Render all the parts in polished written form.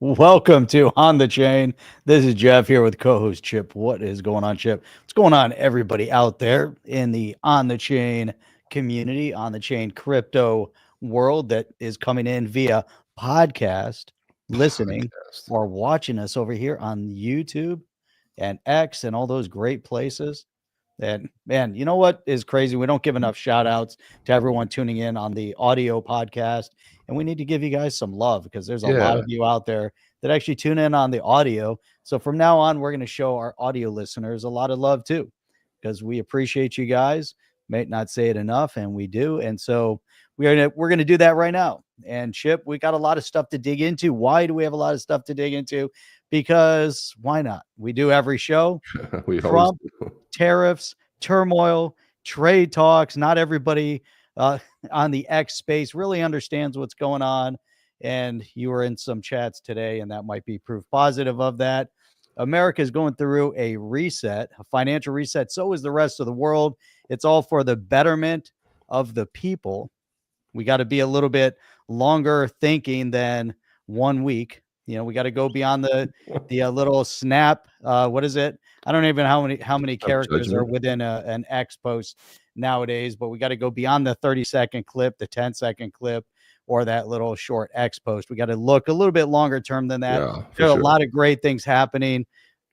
Welcome to On the Chain. This is Jeff here with co-host Chip. What is going on, Chip? What's going on, everybody out there in the On the Chain community, On the Chain crypto world that is coming in via podcast, listening, or watching us over here on YouTube and X and all those great places? And man, you know what is crazy? We don't give enough shout outs to everyone tuning in on the audio podcast. And we need to give you guys some love because there's a lot of you out there that actually tune in on the audio. So from now on, we're going to show our audio listeners a lot of love too, because we appreciate you guys. May not say it enough, and we do. And so we're gonna do that right now. And Chip, we got a lot of stuff to dig into. Why do we have a lot of stuff to dig into? Because why not? We do every show. Trump, tariffs, turmoil, trade talks. Not everybody on the X space really understands what's going on. And you were in some chats today, and that might be proof positive of that. America is going through a reset, a financial reset. So is the rest of the world. It's all for the betterment of the people. We got to be a little bit longer thinking than 1 week. You know, we got to go beyond the little snap. What is it? I don't even know how many characters are within an X post nowadays, but we got to go beyond the 30-second clip, the 10-second clip, or that little short X post. We got to look a little bit longer term than that. There are a lot of great things happening.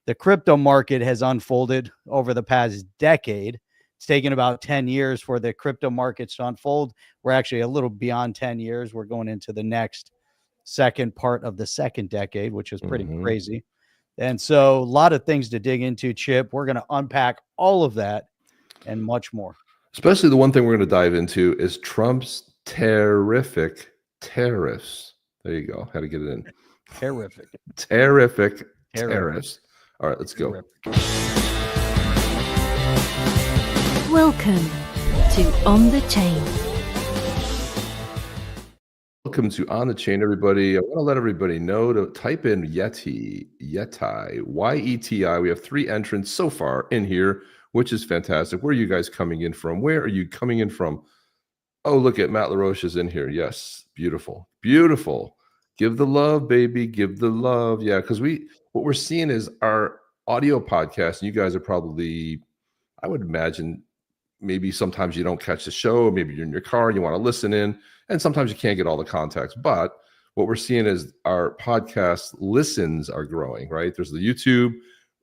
The crypto market has unfolded over the past decade. It's taken about 10 years for the crypto markets to unfold. We're actually a little beyond 10 years. We're going into the next second part of the second decade, which is pretty crazy. And so a lot of things to dig into, Chip. We're going to unpack all of that and much more. Especially the one thing we're going to dive into is Trump's terrific tariffs. There you go. How to get it in. Terrific tariffs. All right, let's go. Welcome to On the Chain. Welcome to On the Chain, everybody. I want to let everybody know to type in Yeti, Y-E-T-I. We have 3 entrants so far in here, which is fantastic. Where are you guys coming in from? Where are you coming in from? Oh, look at Matt LaRoche is in here. Yes, beautiful, beautiful. Give the love, baby. Give the love. Yeah, because what we're seeing is our audio podcast, and you guys are probably, I would imagine, maybe sometimes you don't catch the show, maybe you're in your car and you want to listen in, and sometimes you can't get all the context. But what we're seeing is our podcast listens are growing, right? There's the YouTube.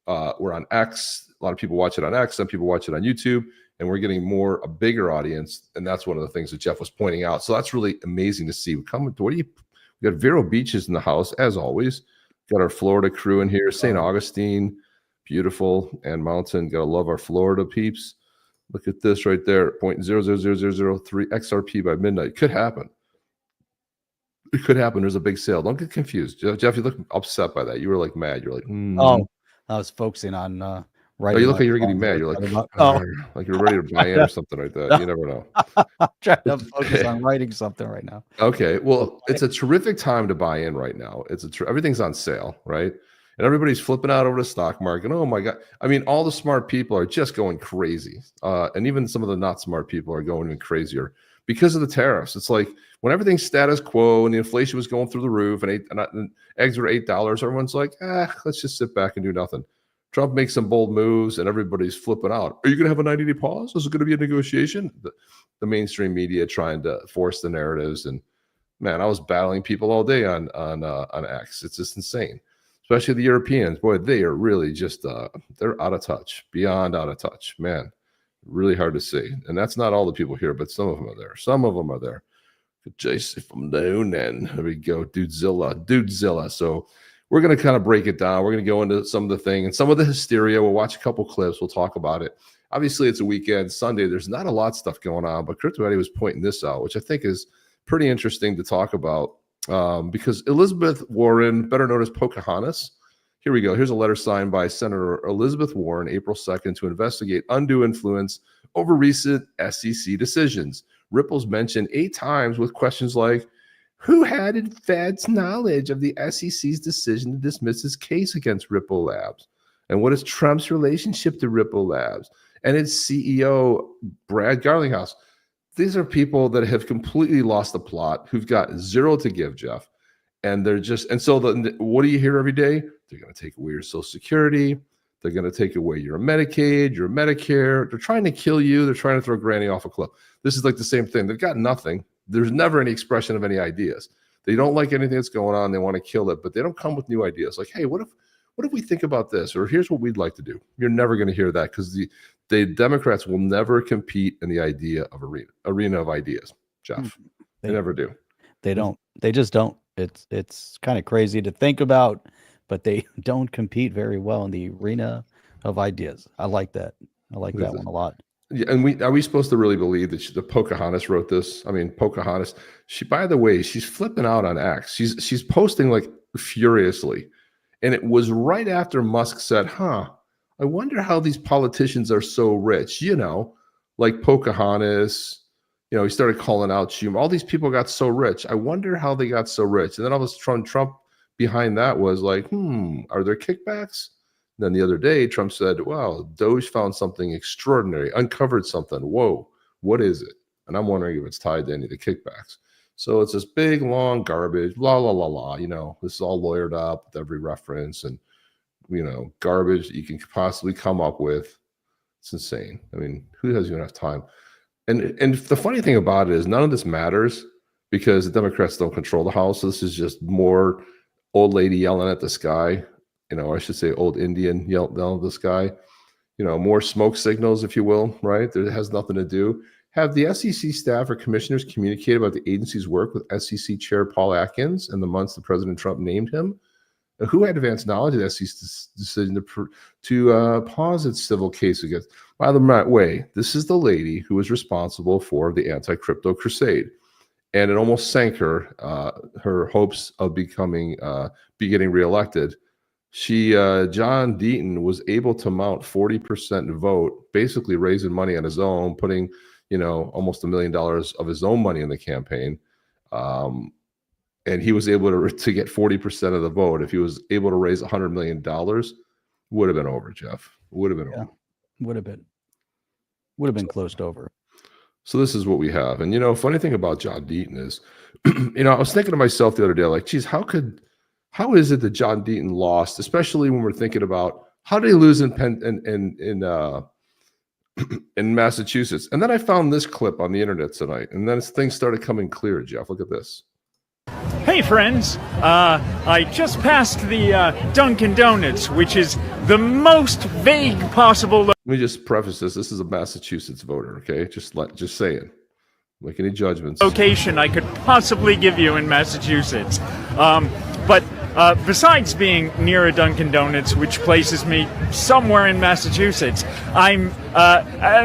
We're on X. A lot of people watch it on X. Some people watch it on YouTube. And we're getting a bigger audience. And that's one of the things that Jeff was pointing out. So that's really amazing to see. We got Vero Beaches in the house, as always. Got our Florida crew in here. St. Augustine, beautiful. And Mountain. Got to love our Florida peeps. Look at this right there. 0.000003 XRP by midnight. Could happen. It could happen. There's a big sale. Don't get confused. Jeff, you look upset by that. You were like mad. You're like, Oh, I was focusing on right. Oh, you look like you're getting mad. You're like, like you're ready to buy in or something like that. You never know. I'm trying to focus on writing something right now. Okay. Well, it's a terrific time to buy in right now. Everything's on sale, right? And everybody's flipping out over the stock market. Oh my God. I mean, all the smart people are just going crazy. And even some of the not smart people are going even crazier because of the tariffs. It's like when everything's status quo and the inflation was going through the roof and eggs were $8, everyone's like, let's just sit back and do nothing. Trump makes some bold moves and everybody's flipping out. Are you going to have a 90-day pause? Is it going to be a negotiation? The mainstream media trying to force the narratives. And man, I was battling people all day on X. It's just insane. Especially the Europeans. Boy, they are really just, they're out of touch, beyond out of touch. Man, really hard to see. And that's not all the people here, but some of them are there. Some of them are there. Jason from down, and there we go. Dudezilla. So we're going to kind of break it down. We're going to go into some of the thing and some of the hysteria. We'll watch a couple clips. We'll talk about it. Obviously, it's a weekend, Sunday. There's not a lot of stuff going on, but Crypto Eddie was pointing this out, which I think is pretty interesting to talk about. Because Elizabeth Warren, better known as Pocahontas, here we go. Here's a letter signed by Senator Elizabeth Warren, April 2nd, to investigate undue influence over recent SEC decisions. Ripple's mentioned 8 times with questions like, who had advanced knowledge of the SEC's decision to dismiss its case against Ripple Labs? And what is Trump's relationship to Ripple Labs? And its CEO, Brad Garlinghouse. These are people that have completely lost the plot, who've got zero to give, Jeff. And they're just, and so what do you hear every day? They're going to take away your Social Security. They're going to take away your Medicaid, your Medicare. They're trying to kill you. They're trying to throw granny off a cliff. This is like the same thing. They've got nothing. There's never any expression of any ideas. They don't like anything that's going on. They want to kill it, but they don't come with new ideas. Like, hey, what if we think about this? Or here's what we'd like to do. You're never going to hear that, because the Democrats will never compete in the idea of arena of ideas, Jeff. They never do. They don't. They just don't. It's kind of crazy to think about, but they don't compete very well in the arena of ideas. I like that. I like that one a lot. Yeah, and are we supposed to really believe that the Pocahontas wrote this? I mean, Pocahontas. By the way, she's flipping out on X. She's posting like furiously, and it was right after Musk said, "I wonder how these politicians are so rich." Like Pocahontas. He started calling out Schumer. All these people got so rich. I wonder how they got so rich. And then all of a sudden, Trump behind that was like, are there kickbacks? And then the other day, Trump said, wow, Doge found something extraordinary, uncovered something. Whoa, what is it? And I'm wondering if it's tied to any of the kickbacks. So it's this big, long garbage, blah, blah, blah, blah. This is all lawyered up with every reference and, garbage that you can possibly come up with. It's insane. I mean, who has even enough time? And the funny thing about it is none of this matters, because the Democrats don't control the House. So this is just more old lady yelling at the sky, or I should say old Indian yelling at the sky, more smoke signals, if you will, right? That has nothing to do. Have the SEC staff or commissioners communicated about the agency's work with SEC Chair Paul Atkins in the months that President Trump named him? Who had advanced knowledge of the SEC's decision to pause its civil case against? By the way, this is the lady who was responsible for the anti-crypto crusade, and it almost sank her hopes of getting reelected. John Deaton was able to mount 40% vote, basically raising money on his own, putting almost $1 million of his own money in the campaign. And he was able to get 40% of the vote. If he was able to raise $100 million, would have been over, Jeff. Would have been over. Would have been closed over. So this is what we have. And, funny thing about John Deaton is, I was thinking to myself the other day, like, geez, how is it that John Deaton lost, especially when we're thinking about how did he lose in Massachusetts? And then I found this clip on the internet tonight, and then things started coming clear, Jeff. Look at this. Hey friends, I just passed the Dunkin' Donuts, which is the most vague possible. Let me just preface this. This is a Massachusetts voter, okay? Just saying. Make any judgments. Location I could possibly give you in Massachusetts. But besides being near a Dunkin' Donuts, which places me somewhere in Massachusetts, I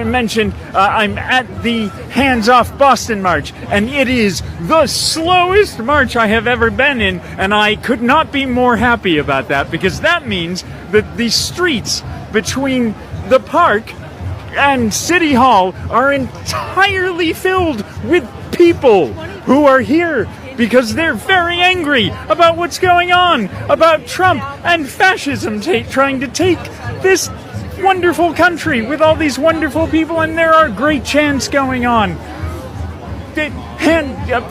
mentioned I'm at the Hands Off Boston March, and it is the slowest march I have ever been in, and I could not be more happy about that, because that means that the streets between the park and City Hall are entirely filled with people who are here because they're very angry about what's going on, about Trump and fascism trying to take this wonderful country with all these wonderful people, and there are great chants going on.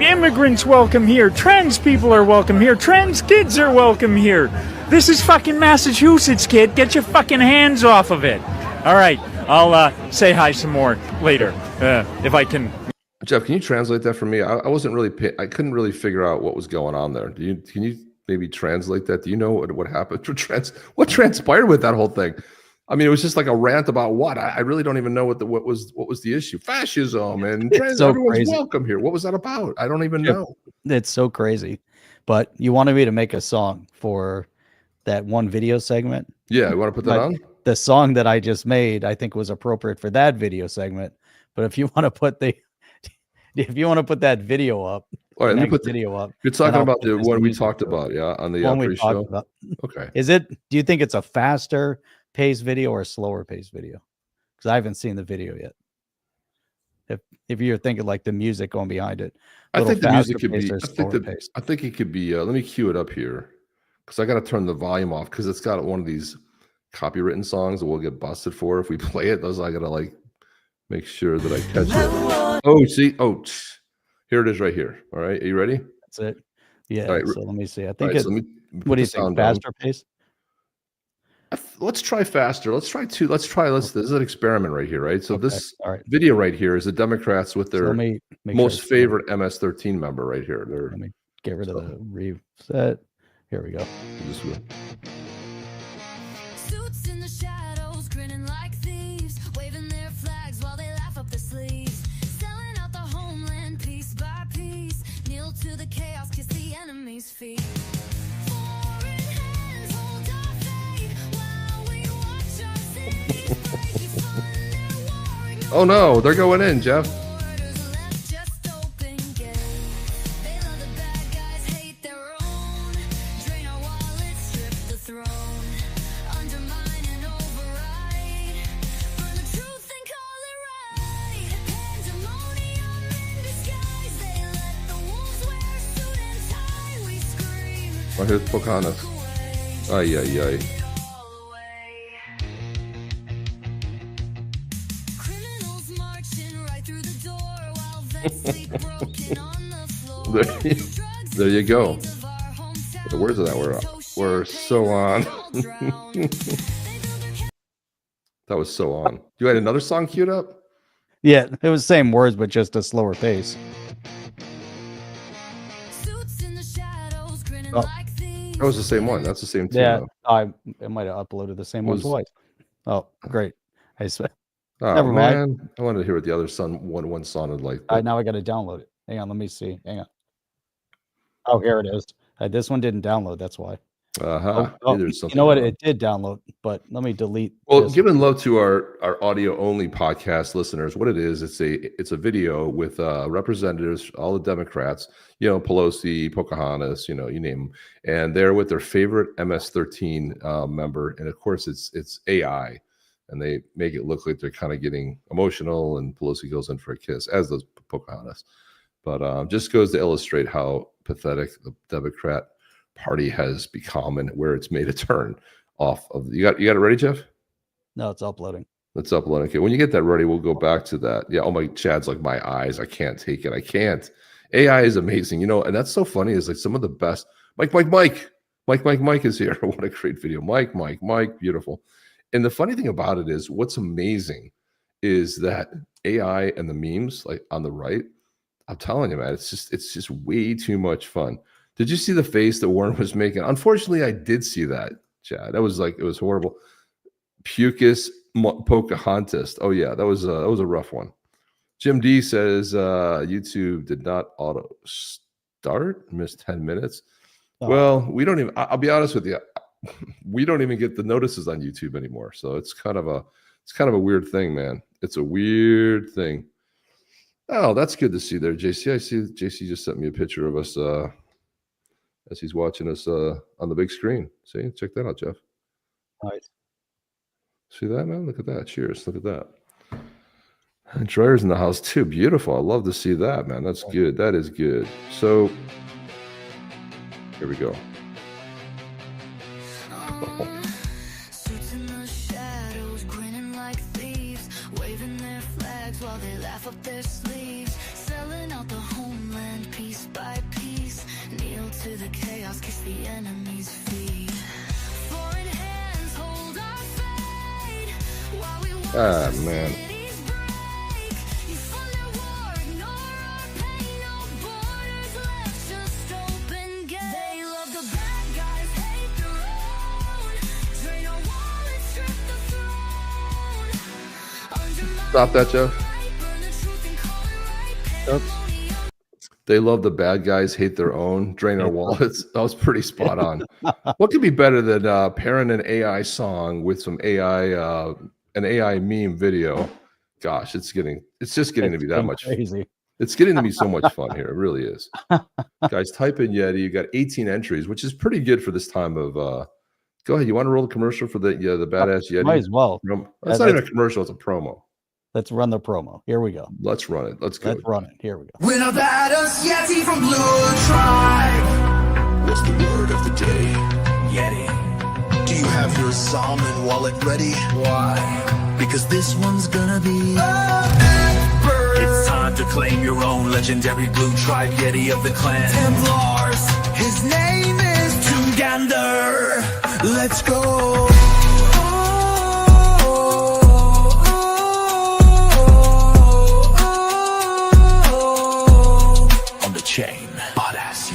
Immigrants welcome here, trans people are welcome here, trans kids are welcome here. This is fucking Massachusetts, kid. Get your fucking hands off of it. All right, I'll say hi some more later, if I can. Jeff, can you translate that for me? I wasn't really, I couldn't really figure out what was going on there. Can you maybe translate that? Do you know what happened? What transpired with that whole thing? I mean, it was just like a rant about what? I really don't even know what was the issue. Fascism and trans, so everyone's crazy. Welcome here. What was that about? I don't even know. It's so crazy. But you wanted me to make a song for that one video segment. Yeah, you want to put that on? The song that I just made, I think, was appropriate for that video segment. But if you want to put that video up, all right, let me put the video up. You're talking about the one we talked about, yeah, on the pre-show. Okay. Do you think it's a faster paced video or a slower paced video? Because I haven't seen the video yet. If you're thinking like the music going behind it, I think the music could be. I think it could be. Let me cue it up here, because I got to turn the volume off because it's got one of these copywritten songs that we'll get busted for if we play it. Those I gotta like make sure that I catch it. Oh, see, here it is right here. All right, are you ready? That's it. Yeah. All right. So let me see. I All think right, it. so let me What put do you the think? sound down. Faster pace? Let's try faster. Let's try two. Let's try. This is an experiment right here, right? So Okay. this All right. video right here is the Democrats with So their let me make sure most it's favorite MS-13 member right here. They're Let me get rid of So- the reset. Here we go. just Suits in the shadows, grinning like thieves, waving their flags while they laugh up their sleeves, selling out the homeland piece by piece, kneel to the chaos, kiss the enemy's feet. Foreign hands hold our fate while we watch our cities break. You fund their war, ignore Oh no, they're going in, Jeff. borders left just open gates. They love the bad guys, hate their own, drain our wallets, strip the throne, undermine and override, burn the truth and call it right. Pandemonium in disguise, they let the wolves wear suit and tie. We scream, Oh, here's Pocahontas. away, Ay, ay, ay. it all away. Criminals marching right through the door while vets sleep broken on the floor. There you go. Of our hometown, The words of that were so on. That was so on. You had another song queued up? Yeah, it was the same words, but just a slower pace. Oh. That was the same one. That's the same tune. Yeah, though. it might have uploaded the same one Was- twice. Oh, great. I swear. Oh, Never mind. man. I wanted to hear what the other one sounded like. All right, now I got to download it. Hang on, let me see. Hang on. Oh, here it is. This one didn't download. That's why. Neither is You something know what? wrong. It did download, but let me delete. Well, this. giving love to our audio only podcast listeners, what it is, it's a video with representatives, all the Democrats, Pelosi, Pocahontas, you name them, and they're with their favorite MS-13 member, and of course it's AI, and they make it look like they're kind of getting emotional, and Pelosi goes in for a kiss, as does Pocahontas, but just goes to illustrate how pathetic the Democrat Party has become and where it's made a turn off of. You got it ready, Jeff? No, it's uploading. Let's upload. Okay, when you get that ready, we'll go back to that. Yeah. Oh my, Chad's like, my eyes. I can't take it. I can't. AI is amazing, and that's so funny. Is like some of the best. Mike is here. What a great video. Mike, beautiful. And the funny thing about it is, what's amazing is that AI and the memes, like on the right. I'm telling you, man, it's just way too much fun. Did you see the face that Warren was making? Unfortunately, I did see that, Chad. That was like, it was horrible. Pucus Pocahontas. Oh yeah, that was a rough one. Jim D says YouTube did not auto start, missed 10 minutes. Oh. Well, we don't even. I'll be honest with you, we don't even get the notices on YouTube anymore. So it's kind of a weird thing, man. It's a weird thing. Oh, that's good to see there, JC. I see JC just sent me a picture of us as he's watching us on the big screen. See, check that out, Jeff. Nice. See that, man? Look at that. Cheers. Look at that. And Dreyer's in the house too. Beautiful. I love to see that, man. That's good. That is good. So here we go. Suits in the shadows, grinning like thieves, waving their flags while they laugh up their sleeves, selling out the homeland piece by piece, kneel to the chaos, kiss the enemy's feet. Foreign hands hold our fate while we watch Ah, our man. cities break. You fund their war, ignore our pain, no borders left, just open gates. They love the bad guys, hate their own, drain our wallets, strip the throne, undermine Stop that, Jeff. burn the truth and call it right. Oops. They love the bad guys, hate their own, drain our wallets. That was pretty spot on. What could be better than pairing an AI song with some an AI meme video? Gosh, it's just getting to be that much. Crazy. It's getting to be so much fun here. It really is. Guys, type in Yeti. You got 18 entries, which is pretty good for this time of. Go ahead. You want to roll the commercial for the Badass Yeti? Might as well. It's not even a commercial. It's a promo. Let's run the promo. Here we go. Let's run it. Let's go. Let's run it. Here we go. We're a badass Yeti from Blue Tribe. What's the word of the day? Yeti. Do you have your salmon wallet ready? Why? Because this one's gonna be expert. It's time to claim your own legendary Blue Tribe Yeti of the clan. Templars. His name is Together. Let's go. On the chain, badass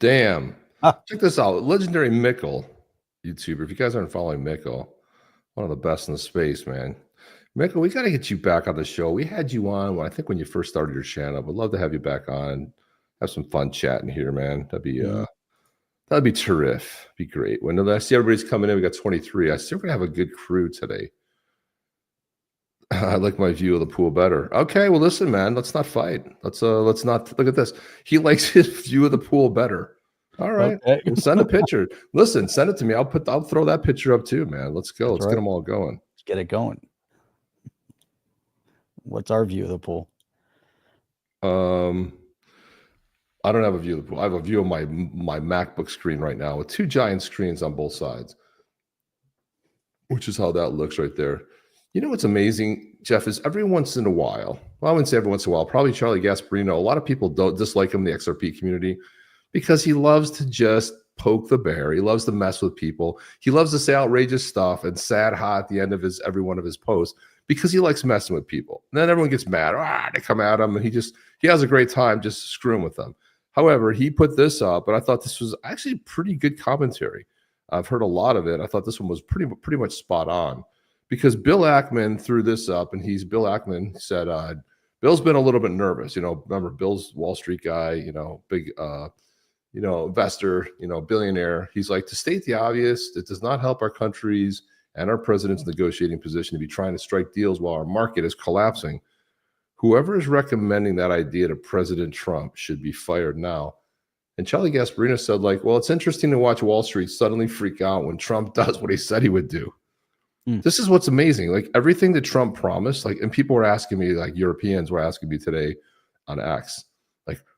Damn. Ah. Check this out. Legendary Mickle, YouTuber. If you guys aren't following Mickle, one of the best in the space, man. Mickle, we got to get you back on the show. We had you on, I think, when you first started your channel. We'd love to have you back on. Have some fun chatting here, man. That'd be terrific. Be great. When I see everybody's coming in, we got 23. I see we're gonna have a good crew today. I like my view of the pool better. Okay, well, listen, man. Let's not fight. Let's not look at this. He likes his view of the pool better. All right, Okay. We'll send a picture. Listen, send it to me. I'll throw that picture up too, man. Let's go. Let's right. get them all going. Let's get it going. What's our view of the pool? I don't have a view of the pool. I have a view of my MacBook screen right now with two giant screens on both sides, which is how that looks right there. You know what's amazing, Jeff, is every once in a while, well, I wouldn't say every once in a while, probably Charlie Gasparino, a lot of people don't dislike him in the XRP community because he loves to just poke the bear. He loves to mess with people. He loves to say outrageous stuff and sad ha at the end of every one of his posts because he likes messing with people. And then everyone gets mad. They come at him, and he has a great time just screwing with them. However, he put this up, and I thought this was actually pretty good commentary. I've heard a lot of it. I thought this one was pretty much spot on because Bill Ackman threw this up, and Bill Ackman said, Bill's been a little bit nervous. Remember Bill's Wall Street guy, big, investor, billionaire. He's like, to state the obvious, it does not help our countries and our president's negotiating position to be trying to strike deals while our market is collapsing. Whoever is recommending that idea to President Trump should be fired now. And Charlie Gasparino said, well, it's interesting to watch Wall Street suddenly freak out when Trump does what he said he would do. This is what's amazing. Everything that Trump promised, and people were asking me, Europeans were asking me today on X,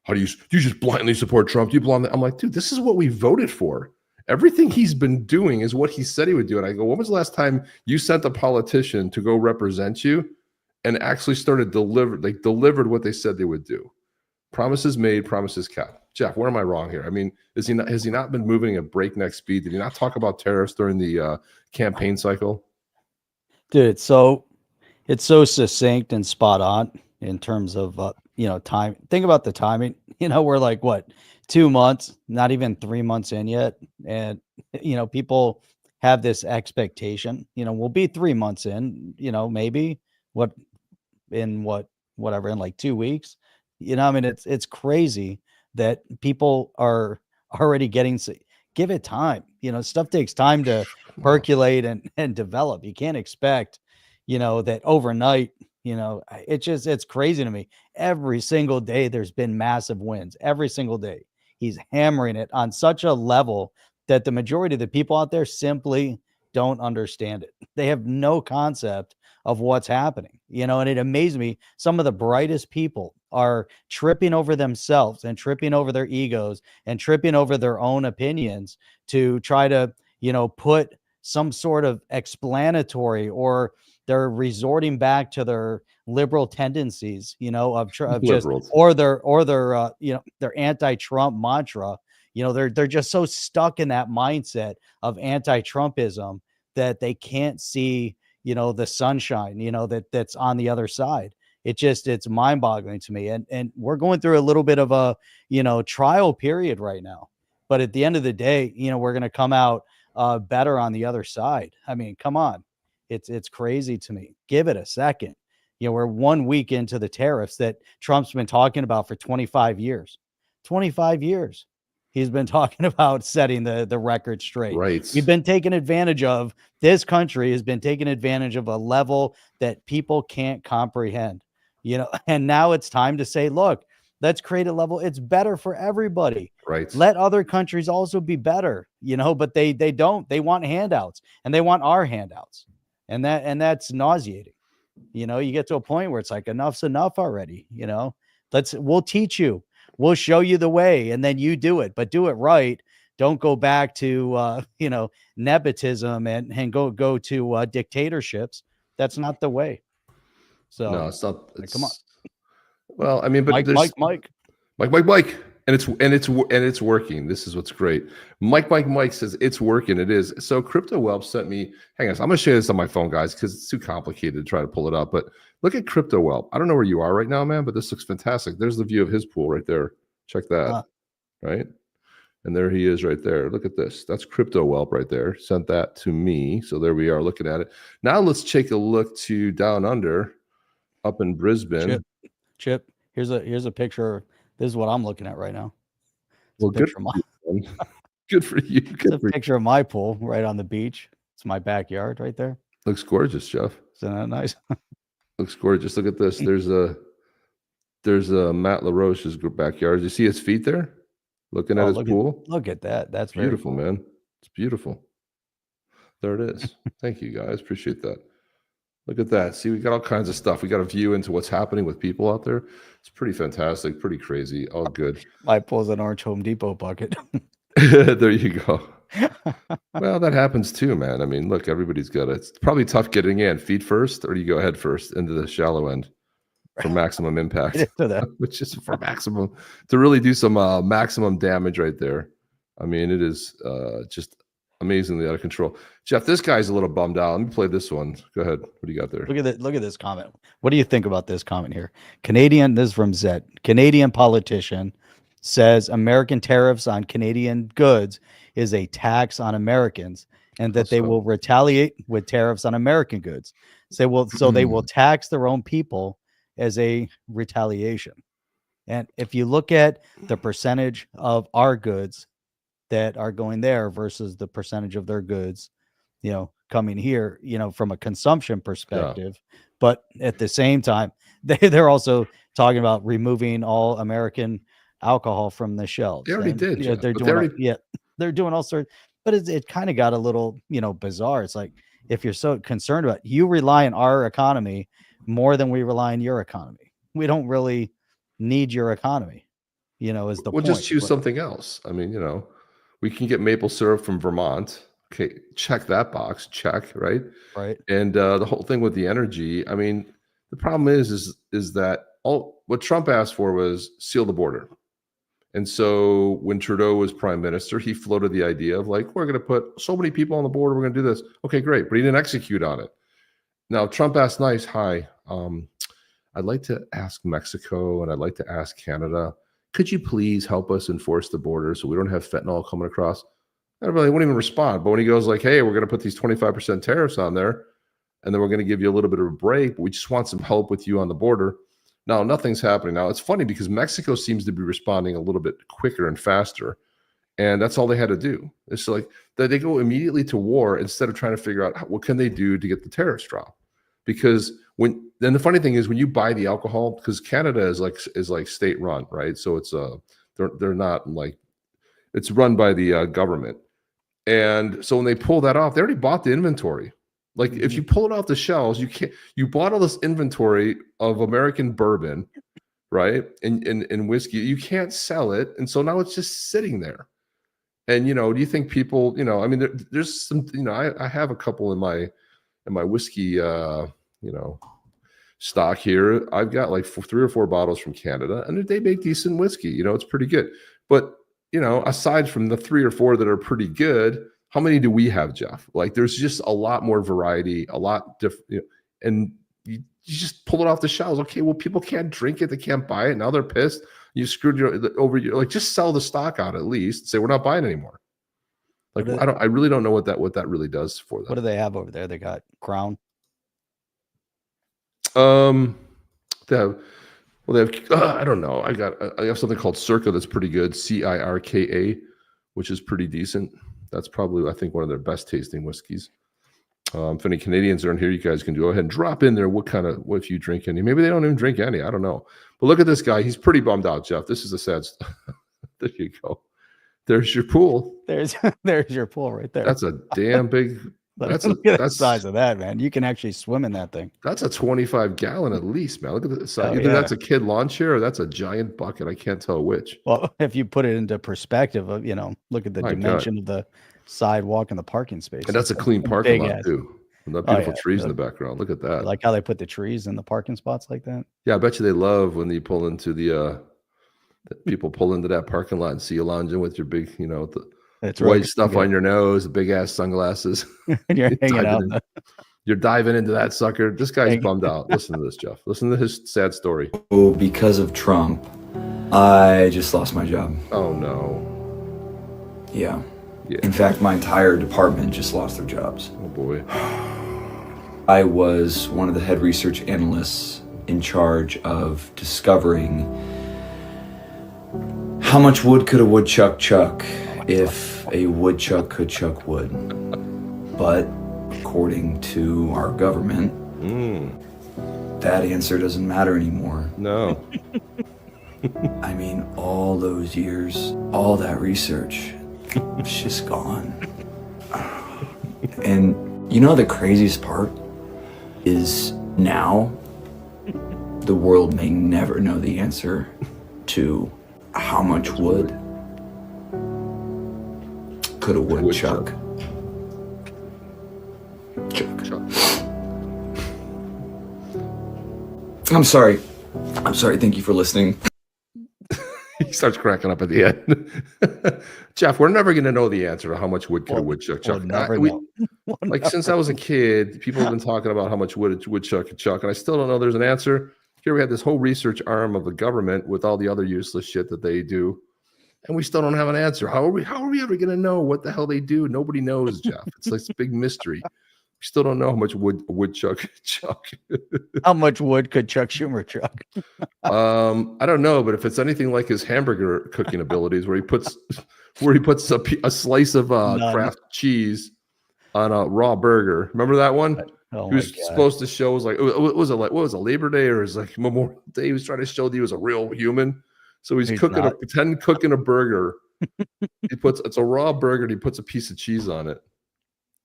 how do you just blindly support Trump? Do you blindly? I'm like, dude, this is what we voted for. Everything he's been doing is what he said he would do. And I go, when was the last time you sent a politician to go represent you and actually delivered what they said they would do? Promises made, promises kept. Jeff, where am I wrong here? I mean, has he not been moving at breakneck speed? Did he not talk about tariffs during the campaign cycle? Dude, it's so succinct and spot on in terms of time. Think about the timing. We're what, 2 months, not even 3 months in yet, and people have this expectation. We'll be 3 months in. Maybe whatever in 2 weeks. I mean, it's crazy that people are already getting. Give it time. Stuff takes time to percolate and develop. You can't expect, that overnight. It's crazy to me. Every single day there's been massive wins. Every single day he's hammering it on such a level that the majority of the people out there simply don't understand it. They have no concept of what's happening, and it amazes me. Some of the brightest people are tripping over themselves and tripping over their egos and tripping over their own opinions to try to, put some sort of explanatory, or they're resorting back to their liberal tendencies, of just, or their anti-Trump mantra. They're just so stuck in that mindset of anti-Trumpism that they can't see, the sunshine, that's on the other side. It's mind-boggling to me. And we're going through a little bit of a, trial period right now. But at the end of the day, we're going to come out better on the other side. I mean, come on. It's crazy to me. Give it a second. We're 1 week into the tariffs that Trump's been talking about for 25 years. 25 years. He's been talking about setting the record straight. Right. We've been taking advantage of, this country has been taking advantage of a level that people can't comprehend, and now it's time to say, look, let's create a level. It's better for everybody. Right. Let other countries also be better, but they don't. They want handouts, and they want our handouts. And that's nauseating. You get to a point where it's enough's enough already. We'll teach you. we'll show you the way, and then you do it, but do it right. Don't go back to nepotism and go to dictatorships. That's not the way. So No, it's not. It's, come on. Well, I mean, but Mike, there's Mike. and it's working. This is what's great. Mike says it's working. It is. So Crypto Whelp sent me. Hang on, I'm gonna show you this on my phone, guys, because it's too complicated to try to pull it up. But look at Crypto Whelp. I don't know where you are right now, man, but this looks fantastic. There's the view of his pool right there. Check that. Right. And there he is right there. Look at this. That's Crypto Whelp right there. Sent that to me. So there we are looking at it. Now let's take a look to down under up in Brisbane. Chip, here's a picture. This is what I'm looking at right now. Well, good for you. Good for you. Good It's a picture of my pool right on the beach. It's my backyard right there. Looks gorgeous, Jeff. Isn't that nice? Looks gorgeous. Look at this. There's a Matt LaRoche's backyard. You see his feet there? Looking at his pool. Look at that. That's beautiful, very cool. man. It's beautiful. There it is. Thank you, guys. Appreciate that. Look at that. See, we got all kinds of stuff. We got a view into what's happening with people out there. It's pretty fantastic, pretty crazy. All good. My pool's an orange Home Depot bucket. There you go. Well, that happens too, man. I mean, look, everybody's got it. It's probably tough getting in. Feet first, or do you go head first into the shallow end for maximum impact? Which is for maximum, to really do some maximum damage right there. I mean, it is just amazingly out of control. Jeff, this guy's a little bummed out. Let me play this one. Go ahead. What do you got there? Look at this comment. What do you think about this comment here? This is from Zed. Canadian politician says American tariffs on Canadian goods is a tax on Americans, and that they will retaliate with tariffs on American goods. So they will tax their own people as a retaliation. And if you look at the percentage of our goods that are going there versus the percentage of their goods, coming here, from a consumption perspective, but at the same time, they're also talking about removing all American alcohol from the shelves. They already did. Yeah, they're doing all sorts, but it kind of got a little, bizarre. It's like, if you're so concerned about, you rely on our economy more than we rely on your economy. We don't really need your economy, is the point. We'll just choose something else. I mean, we can get maple syrup from Vermont. Okay, check that box. Check, right? Right. And the whole thing with the energy. I mean, the problem is that what Trump asked for was seal the border. And so when Trudeau was prime minister, he floated the idea of like, we're going to put so many people on the border. We're going to do this. Okay, great. But he didn't execute on it. Now, Trump asked nice, hi, I'd like to ask Mexico and I'd like to ask Canada, could you please help us enforce the border so we don't have fentanyl coming across? Everybody won't even respond. But when he goes like, hey, we're going to put these 25% tariffs on there, and then we're going to give you a little bit of a break, but we just want some help with you on the border. Now, nothing's happening. Now, it's funny because Mexico seems to be responding a little bit quicker and faster, and that's all they had to do. It's like they go immediately to war instead of trying to figure out what can they do to get the tariffs dropped. Because then the funny thing is when you buy the alcohol, because Canada is like state run, right? So it's they're not like, it's run by the government, and so when they pull that off, they already bought the inventory. Like if you pull it off the shelves, you bought all this inventory of American bourbon, right? And whiskey, you can't sell it. And so now it's just sitting there. And, do you think people, I mean, there's some, I have a couple in my whiskey, stock here. I've got like 3 or 4 bottles from Canada, and they make decent whiskey, it's pretty good. But, aside from the 3 or 4 that are pretty good, how many do we have, Jeff? Like, there's just a lot more variety, a lot different, and you just pull it off the shelves. Okay, well, people can't drink it, they can't buy it. Now they're pissed. You screwed like, just sell the stock out at least. Say we're not buying anymore. Like, I really don't know what that really does for them. What do they have over there? They got Crown. They have. I don't know. I have something called Circa that's pretty good. CIRKA, which is pretty decent. That's probably, I think, one of their best tasting whiskeys. If any Canadians are in here, you guys can go ahead and drop in there what if you drink any. Maybe they don't even drink any. I don't know. But look at this guy. He's pretty bummed out, Jeff. This is a sad There you go. There's your pool. There's your pool right there. That's a damn big But That's look at the that's size of that, man. You can actually swim in that thing. that's a 25 gallon at least, man. Look at the size. Oh, Either yeah. that's a kid lawn chair or that's a giant bucket. I can't tell which. Well, if you put it into perspective of, look at the My God. dimension of the sidewalk and the parking space. And that's a It's clean parking big lot ass. too. And the Oh, beautiful yeah. trees in the background. Look at I that. like how they put the trees in the parking spots like that. Yeah, I bet you they love when you pull into the people pull into that parking lot and see you lounging with your big, the It's white really stuff good. on your nose, the big ass sunglasses. And you're hanging diving out. in. You're diving into that sucker. This guy's Hang- bummed out. Listen to this, Jeff. Listen to his sad story. Oh, because of Trump, I just lost my job. Oh no. Yeah. Yeah. In fact, my entire department just lost their jobs. Oh boy. I was one of the head research analysts in charge of discovering how much wood could a woodchuck chuck if a woodchuck could chuck wood. But according to our government, that answer doesn't matter anymore. No. I mean, all those years, all that research, it's just gone. And the craziest part is now the world may never know the answer to how much wood could a woodchuck chuck. I'm sorry. Thank you for listening. He starts cracking up at the end. Jeff, we're never going to know the answer to how much wood could a woodchuck chuck. We'll never We- know. Since I was a kid, people have been talking about how much wood a woodchuck could chuck, and I still don't know there's an answer. Here we have this whole research arm of the government with all the other useless shit that they do, and we still don't have an answer. How are we ever going to know what the hell they do? Nobody knows, Jeff. It's like this big mystery. We still don't know how much wood a woodchuck could chuck. How much wood could Chuck Schumer chuck? I don't know, but if it's anything like his hamburger cooking abilities, where he puts a slice of None. Kraft cheese on a raw burger. Remember that one? Oh, He was my God. supposed to show what was it Labor Day or is like Memorial Day? He was trying to show that he was a real human. So he's pretend cooking a burger. It's a raw burger and he puts a piece of cheese on it.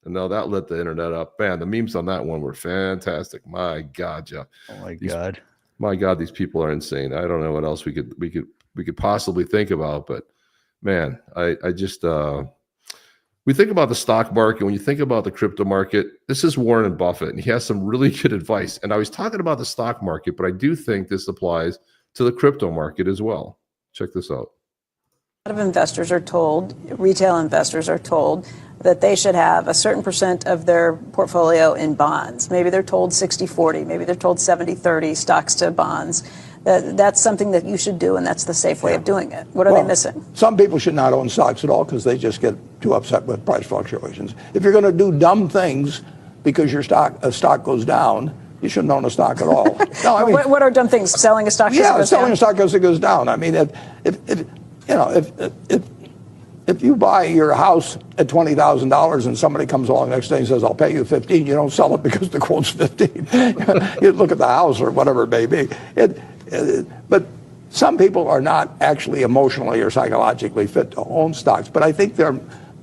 And now that lit the internet up. Man, the memes on that one were fantastic. My God, Jeff. Oh my God. My God, these people are insane. I don't know what else we could possibly think about, but man, I just we think about the stock market. When you think about the crypto market, this is Warren Buffett, and he has some really good advice. And I was talking about the stock market, but I do think this applies to the crypto market as well. Check this out. A lot of investors are told, retail investors are told, that they should have a certain percent of their portfolio in bonds. Maybe they're told 60-40, maybe they're told 70-30 stocks to bonds. That's something that you should do, and that's the safe way of doing it. What are they missing? Some people should not own stocks at all because they just get too upset with price fluctuations. If you're going to do dumb things because your stock goes down, you shouldn't own a stock at all. No, I mean, What are dumb things? Selling a stock? yeah, selling a stock because it goes down. I mean, if you buy your house at $20,000 and somebody comes along next day and says, "I'll pay you 15," you don't sell it because the quote's 15. You look at the house or whatever it may be. But some people are not actually emotionally or psychologically fit to own stocks. But I think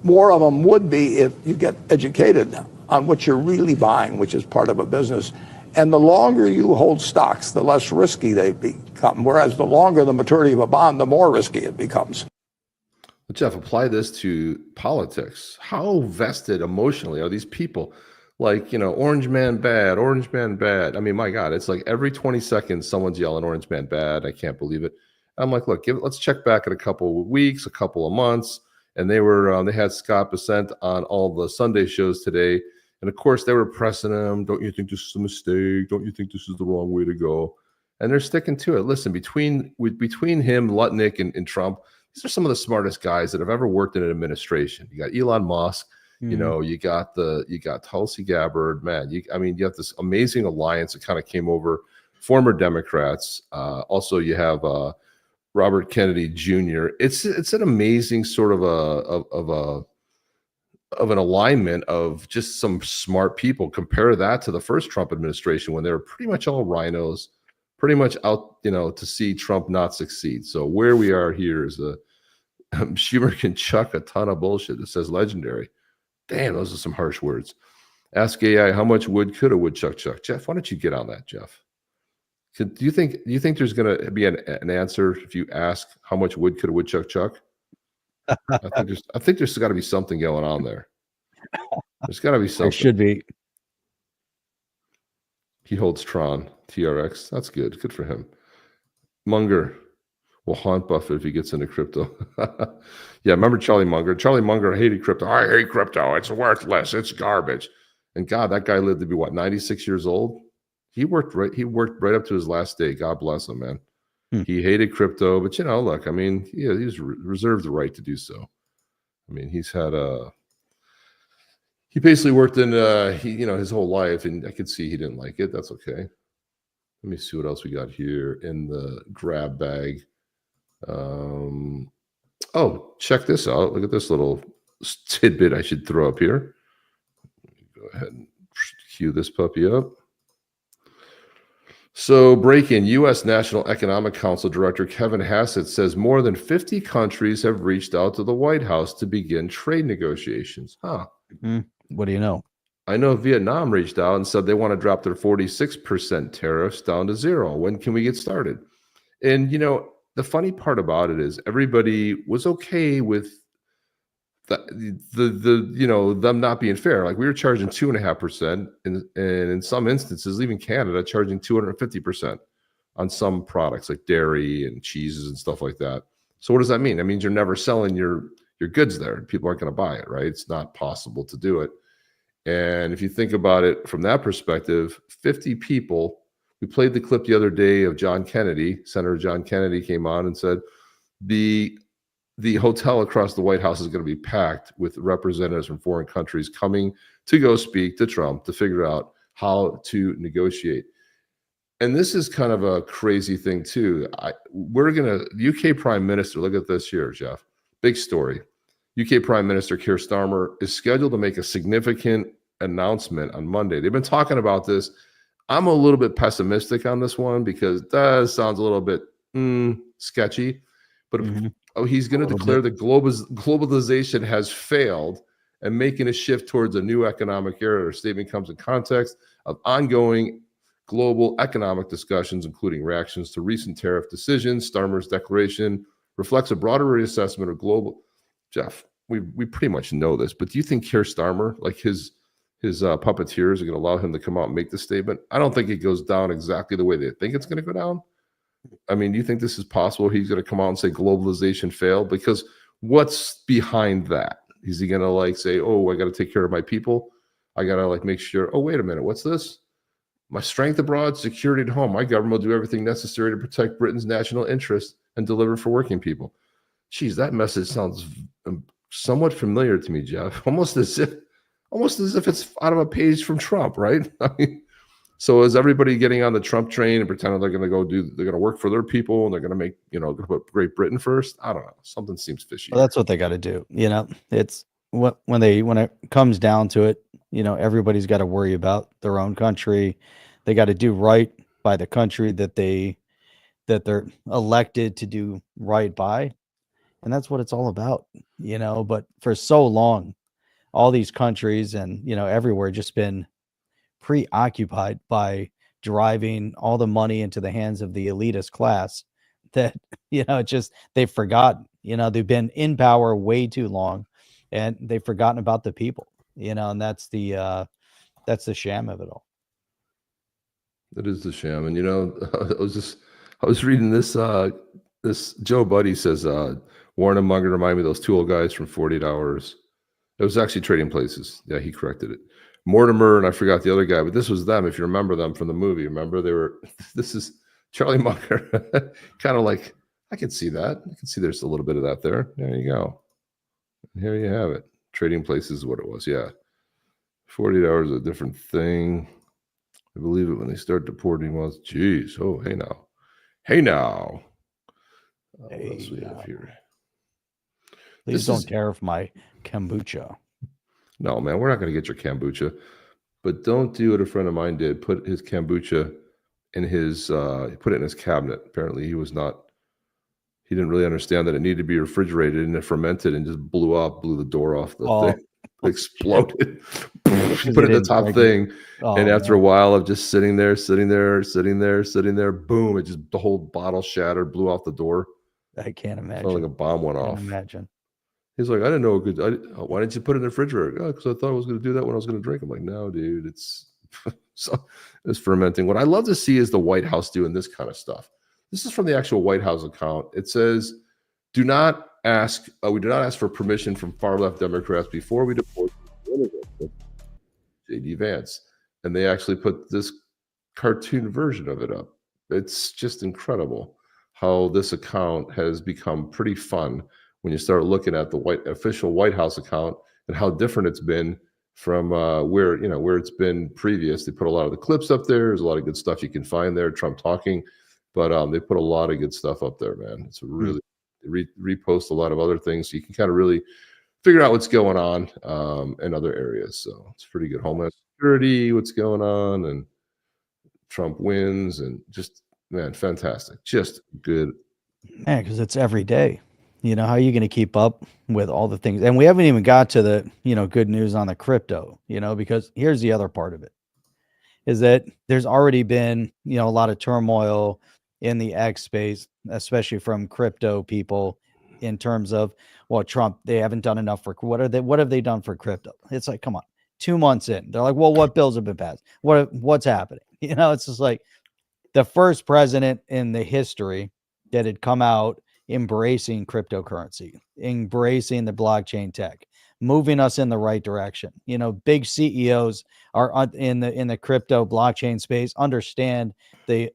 more of them would be if you get educated on what you're really buying, which is part of a business. And the longer you hold stocks, the less risky they become. Whereas the longer the maturity of a bond, the more risky it becomes. But Jeff, apply this to politics. How vested emotionally are these people? Like, orange man bad, orange man bad. I mean, my God, it's like every 20 seconds, someone's yelling orange man bad. I can't believe it. I'm like, look, let's check back at a couple of weeks, a couple of months. And they had Scott Bessent on all the Sunday shows today. And of course, they were pressing him. Don't you think this is a mistake? Don't you think this is the wrong way to go? And they're sticking to it. Listen, between him, Lutnick, and Trump, these are some of the smartest guys that have ever worked in an administration. You got Elon Musk, you got Tulsi Gabbard, man. You have this amazing alliance that kind of came over, former Democrats. Also, you have Robert Kennedy Jr. It's an amazing sort of an alignment of just some smart people. Compare that to the first Trump administration when they were pretty much all rhinos, pretty much out, to see Trump not succeed. So where we are here is Schumer can chuck a ton of bullshit that says legendary. Damn, those are some harsh words. Ask AI how much wood could a woodchuck chuck. Jeff, why don't you get on that, Jeff? Do you think there's going to be an answer if you ask how much wood could a woodchuck chuck? I think there's got to be something going on there. There's got to be something. There should be. He holds Tron, TRX. That's good. Good for him. Munger will haunt Buffett if he gets into crypto. Yeah, remember Charlie Munger? Charlie Munger hated crypto. I hate crypto. It's worthless. It's garbage. And God, that guy lived to be what, 96 years old? He worked right up to his last day. God bless him, man. He hated crypto, but look, I mean, he's reserved the right to do so. I mean, he's had he basically worked in his whole life, and I could see he didn't like it. That's okay. Let me see what else we got here in the grab bag. Oh, check this out. Look at this little tidbit I should throw up here. Let me go ahead and cue this puppy up. So, break-in, U.S. National Economic Council Director Kevin Hassett says more than 50 countries have reached out to the White House to begin trade negotiations. What do you know? I know Vietnam reached out and said they want to drop their 46% tariffs down to 0. When can we get started? And, the funny part about it is everybody was okay with them not being fair. Like we were charging 2.5%, and in some instances, even Canada charging 250% on some products like dairy and cheeses and stuff like that. So what does that mean? That means you're never selling your goods there. People aren't going to buy it, right? It's not possible to do it. And if you think about it from that perspective, 50 people. We played the clip the other day of John Kennedy. Senator John Kennedy came on and said the hotel across the White House is going to be packed with representatives from foreign countries coming to go speak to Trump to figure out how to negotiate. And this is kind of a crazy thing too. UK Prime Minister, look at this here, Jeff. Big story. UK Prime Minister Keir Starmer is scheduled to make a significant announcement on Monday. They've been talking about this. I'm a little bit pessimistic on this one because that sounds a little bit sketchy. But he's going to declare that globalization has failed and making a shift towards a new economic era. Our statement comes in context of ongoing global economic discussions, including reactions to recent tariff decisions. Starmer's declaration reflects a broader reassessment of global. Jeff, we pretty much know this, but do you think Keir Starmer, like his puppeteers, are going to allow him to come out and make the statement? I don't think it goes down exactly the way they think it's going to go down. I mean, do you think this is possible? He's going to come out and say globalization failed? Because what's behind that? Is he going to say, oh, I got to take care of my people? I got to make sure, oh, wait a minute, what's this? My strength abroad, security at home. My government will do everything necessary to protect Britain's national interest and deliver for working people. Geez, that message sounds somewhat familiar to me, Jeff. Almost as if it's out of a page from Trump, right? I mean, so is everybody getting on the Trump train and pretending they're going to work for their people and they're going to make, going to put Great Britain first? I don't know. Something seems fishy. Well, that's what they got to do. It's when it comes down to it, everybody's got to worry about their own country. They got to do right by the country that they're elected to do right by. And that's what it's all about, but for so long, all these countries and, everywhere just been preoccupied by driving all the money into the hands of the elitist class that, they've forgotten, they've been in power way too long and they've forgotten about the people, and that's the sham of it all. It is the sham. And, I was reading this, this Joe Buddy says, Warren and Munger remind me of those two old guys from 48 Hours. It was actually Trading Places. Yeah, he corrected it. Mortimer, and I forgot the other guy, but this was them, if you remember them from the movie. Remember, this is Charlie Munger. Kind of I can see that. I can see there's a little bit of that there. There you go. And here you have it. Trading Places is what it was, yeah. 48 Hours is a different thing. I believe it when they start deporting was, geez, oh, hey now. Hey now. What else we have here? Please don't tariff my kombucha. No, man, we're not going to get your kombucha. But don't do what a friend of mine did. Put his kombucha in put it in his cabinet. Apparently he didn't really understand that it needed to be refrigerated and it fermented and just blew the door off the thing. exploded. He put it in the top thing. And after a while of just sitting there, boom, it just, the whole bottle shattered, blew out the door. I can't imagine. Felt like a bomb went off. Imagine. He's like, I didn't know it could. Why didn't you put it in the refrigerator? Because I thought I was going to do that when I was going to drink. I'm like, no, dude, it's it's fermenting. What I love to see is the White House doing this kind of stuff. This is from the actual White House account. It says, we do not ask for permission from far left Democrats before we deport J.D. Vance. And they actually put this cartoon version of it up. It's just incredible how this account has become pretty fun when you start looking at the official White House account and how different it's been from where it's been previous. They put a lot of the clips up there. There's a lot of good stuff you can find there, Trump talking, but they put a lot of good stuff up there, man. It's a really repost a lot of other things, so you can kind of really figure out what's going on in other areas. So it's pretty good. Homeland Security, what's going on, and Trump wins, and just, man, fantastic. Just good. Man, because it's every day. You know, how are you going to keep up with all the things? And we haven't even got to the, good news on the crypto, because here's the other part of it, is that there's already been, a lot of turmoil in the X space, especially from crypto people, in terms of, well, Trump, they haven't done enough for, what have they done for crypto? It's like, come on, 2 months in, they're like, well, what bills have been passed? What's happening? It's just like the first president in the history that had come out embracing cryptocurrency, embracing the blockchain tech, moving us in the right direction. Big CEOs are in the crypto blockchain space, understand the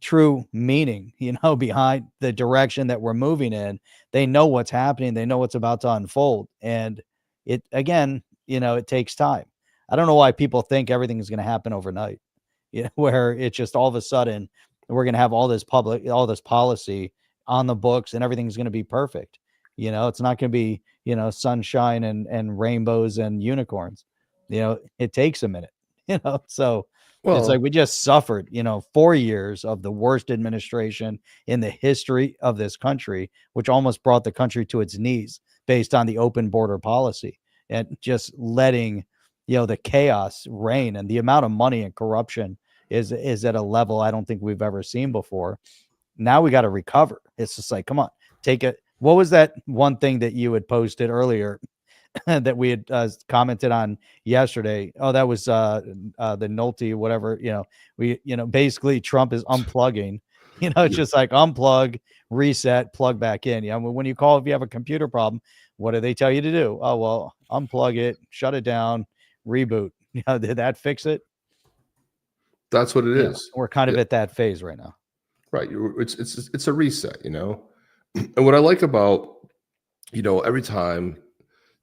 true meaning, behind the direction that we're moving in. They know what's happening. They know what's about to unfold. And it, again, it takes time. I don't know why people think everything is going to happen overnight, where it's just all of a sudden we're going to have all this policy on the books and everything's going to be perfect. It's not going to be, sunshine and rainbows and unicorns. It takes a minute, so it's like we just suffered, 4 years of the worst administration in the history of this country, which almost brought the country to its knees based on the open border policy and just letting, the chaos reign. And the amount of money and corruption is at a level I don't think we've ever seen before. Now we got to recover. It's just like, come on, take it. What was that one thing that you had posted earlier that we had commented on yesterday? Oh, that was the Nolte, whatever, basically Trump is unplugging, it's just like unplug, reset, plug back in. When you call, if you have a computer problem, what do they tell you to do? Oh, well, unplug it, shut it down, reboot. Did that fix it? That's what it is. We're kind of at that phase right now. Right. It's a reset, And what I like about, every time,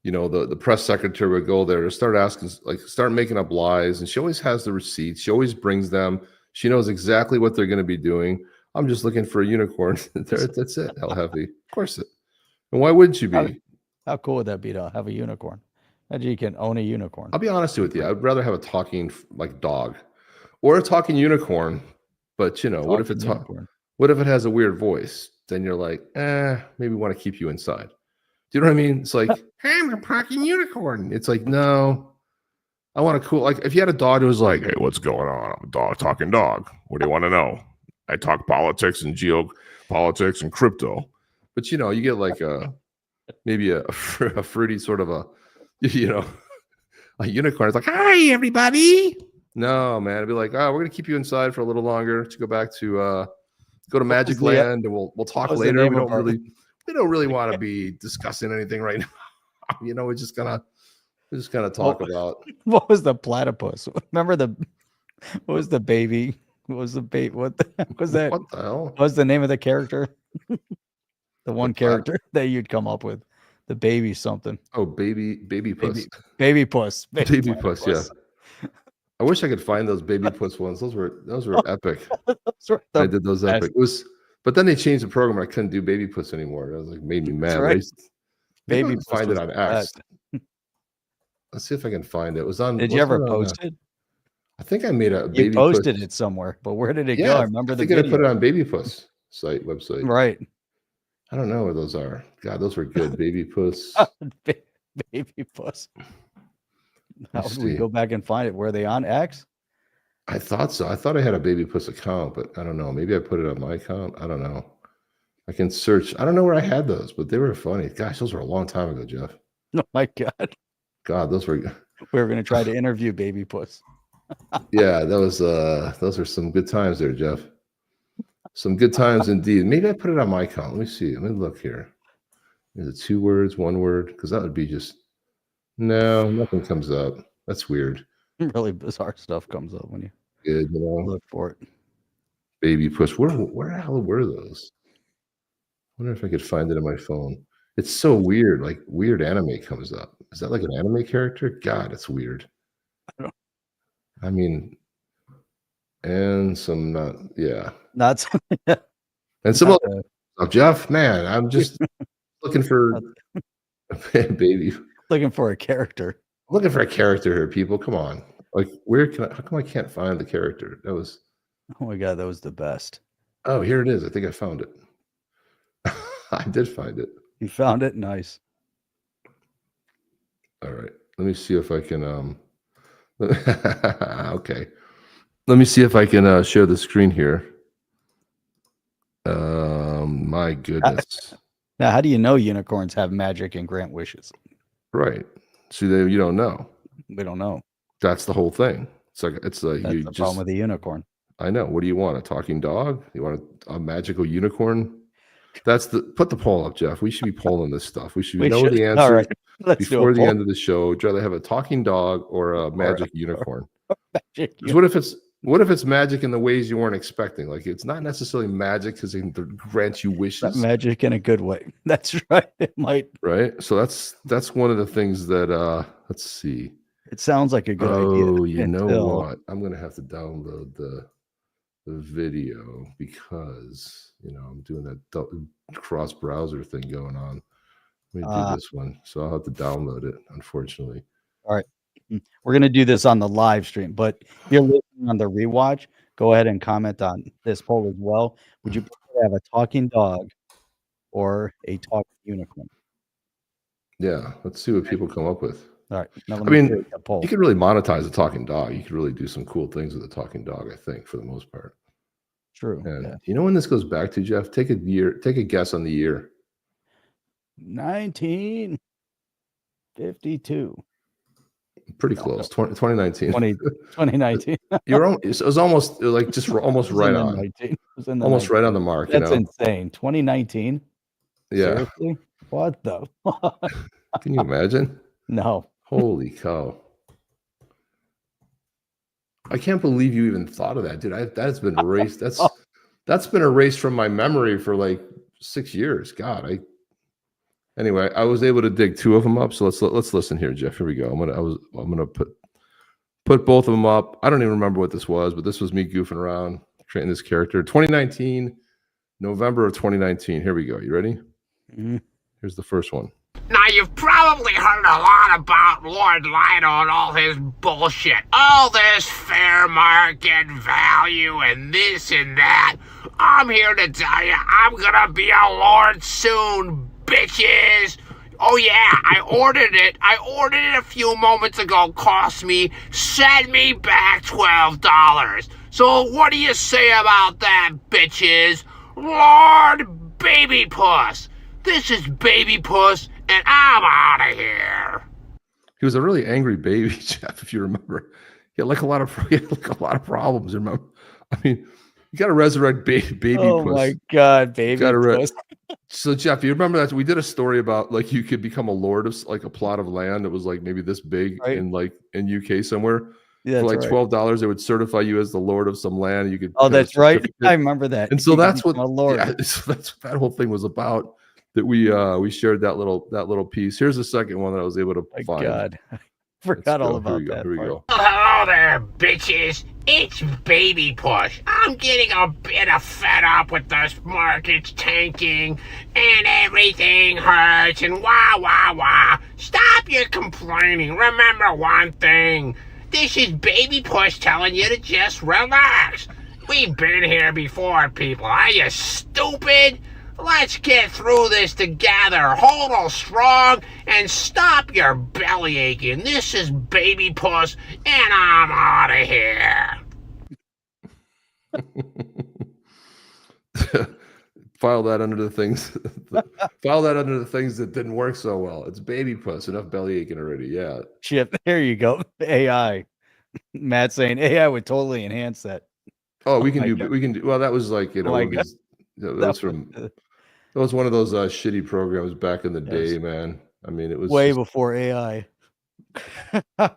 the press secretary would go there to start making up lies. And she always has the receipts. She always brings them. She knows exactly what they're going to be doing. I'm just looking for a unicorn. That's it. Hell heavy. Of course it. And why wouldn't you be? How cool would that be to have a unicorn? Imagine you can own a unicorn. I'll be honest with you. I'd rather have a talking dog or a talking unicorn. But what if it has a weird voice? Then you're like, maybe want to keep you inside. Do you know what I mean? It's like, hey, I'm a talking unicorn. It's like, no, I want a cool, like if you had a dog who was like, hey, what's going on? I'm a talking dog. What do you want to know? I talk politics and geopolitics and crypto. But you get like maybe a fruity sort of a unicorn. It's like, hi, everybody. No, man. It'd be like, oh, we're going to keep you inside for a little longer to go back to go to Magic Land, and we'll talk later. We don't really want to be discussing anything right now. We're just gonna talk about what was the platypus. Remember what was the baby? What was the baby? What was that? What the hell? What was the name of the character? The one character that you'd come up with, the baby something. Oh, baby puss. Baby puss. Baby puss. Yeah. I wish I could find those baby puss ones. Those were epic. I did those epic. But then they changed the program. I couldn't do baby puss anymore. That was like made me mad. Right. Baby puss find it on X. Let's see if I can find it. It was on. Did you ever post it? I think I made a baby. You posted it somewhere, but where did it go? I remember I think I put it on Baby Puss website. Right. I don't know where those are. God, those were good. Baby puss. Baby puss. How Let's would we see. go back and find it? Were they on X? I thought so. I thought I had a baby puss account, but I don't know. Maybe I put it on my account. I don't know. I can search. I don't know where I had those, but they were funny. Gosh, those were a long time ago, Jeff. Oh my God. God, those were. We were going to try to interview Baby Puss. Yeah, those are some good times there, Jeff. Some good times indeed. Maybe I put it on my account. Let me see. Let me look here. Is it 2 words, 1 word? Because that would be just no, nothing comes up. That's weird. Really bizarre stuff comes up when you Good, you know. look for it. Baby puss. Where the hell were those? I wonder if I could find it on my phone. It's so weird. Like weird anime comes up. Is that like an anime character? God, it's weird. I mean, and some not. Yeah, Not and some not other stuff. Jeff, man, I'm just looking for baby. looking for a character. Looking for a character here, people. Come on. Like, where can I? How come I can't find the character? That was. Oh my God, that was the best. Oh, here it is. I think I found it. I did find it. You found it? Nice. All right. Let me see if I can. Okay. Let me see if I can share the screen here. My goodness. Now, how do you know unicorns have magic and grant wishes? Right. See, you don't know. We don't know. That's the whole thing. It's like That's you the just. problem with a unicorn. I know. What do you want? A talking dog? You want a magical unicorn? Put the poll up, Jeff. We should be polling this stuff. We should know the answer All right. Let's before do the a end of the show. Would you rather have a talking dog or a magic unicorn? magic. 'Cause what if it's magic in the ways you weren't expecting? Like it's not necessarily magic because it grants you Not wishes, magic in a good way. That's right. It might. right? So that's one of the things that let's see. It sounds like a good idea. Oh, you know until- what? I'm gonna have to download the video because I'm doing that cross browser thing going on. Let me do this one, so I'll have to download it. Unfortunately, All right. We're going to do this on the live stream, but if you're listening on the rewatch, go ahead and comment on this poll as well. Would you prefer to have a talking dog or a talking unicorn? yeah. Let's see what people come up with. All right. Now let I me mean, create the poll. you could really monetize a talking dog. You could really do some cool things with a talking dog, I think, for the most part. True. And Yeah. you know when this goes back to, Jeff? Take a guess on the year. 1952. Pretty close. 2019. 2019. It was almost like just almost right on. Almost right on the mark. That's insane. 2019. Yeah. Seriously? What the fuck? Can you imagine? No. Holy cow. I can't believe you even thought of that, dude. That's been erased. That's been erased from my memory for like 6 years. God, anyway, I was able to dig 2 of them up. So let's listen here, Jeff. Here we go. I'm gonna put both of them up. I don't even remember what this was, but this was me goofing around creating this character. 2019, November of 2019. Here we go. You ready? Mhm. Here's the first one. Now, you've probably heard a lot about Lord Lido and all his bullshit. All this fair market value and this and that. I'm here to tell you, I'm gonna be a lord soon, bitches. Oh yeah, I ordered it. I ordered it a few moments ago. Cost me, send me back $12. So what do you say about that, bitches? Lord Baby Puss. This is Baby Puss, and I'm out of here. He was a really angry baby, Jeff, if you remember. He had like a lot of problems, remember? I mean, you got to resurrect baby Oh Puss. my God, baby. Puss. So, Jeff, you remember that? We did a story about like you could become a lord of like a plot of land that was like maybe this big Right. in UK somewhere. Yeah, For like that's right. $12, they would certify you as the lord of some land. You could Oh, get a that's right. certificate. I remember that. And so You could that's what become a lord. yeah, so that's what that whole thing was about. That we shared that little piece. Here's the second one that I was able to My find. God. I forgot all about that. Here we part. go. Hello there, bitches. It's Baby Push. I'm getting a bit of fed up with this markets tanking and everything hurts and wah. Stop your complaining. Remember one thing. This is Baby Push telling you to just relax. We've been here before, people. Are you stupid? Let's get through this together. Hold on strong and stop your belly aching. This is Baby Puss, and I'm out of here. File that under the things. File that under the things that didn't work so well. It's Baby Puss. Enough belly aching already. Yeah. Chip, there you go. AI. Matt saying AI would totally enhance that. Oh, we can do. Well, that was like, my God. that was one of those shitty programs back in the day, man. I mean, it was way before AI. Yeah,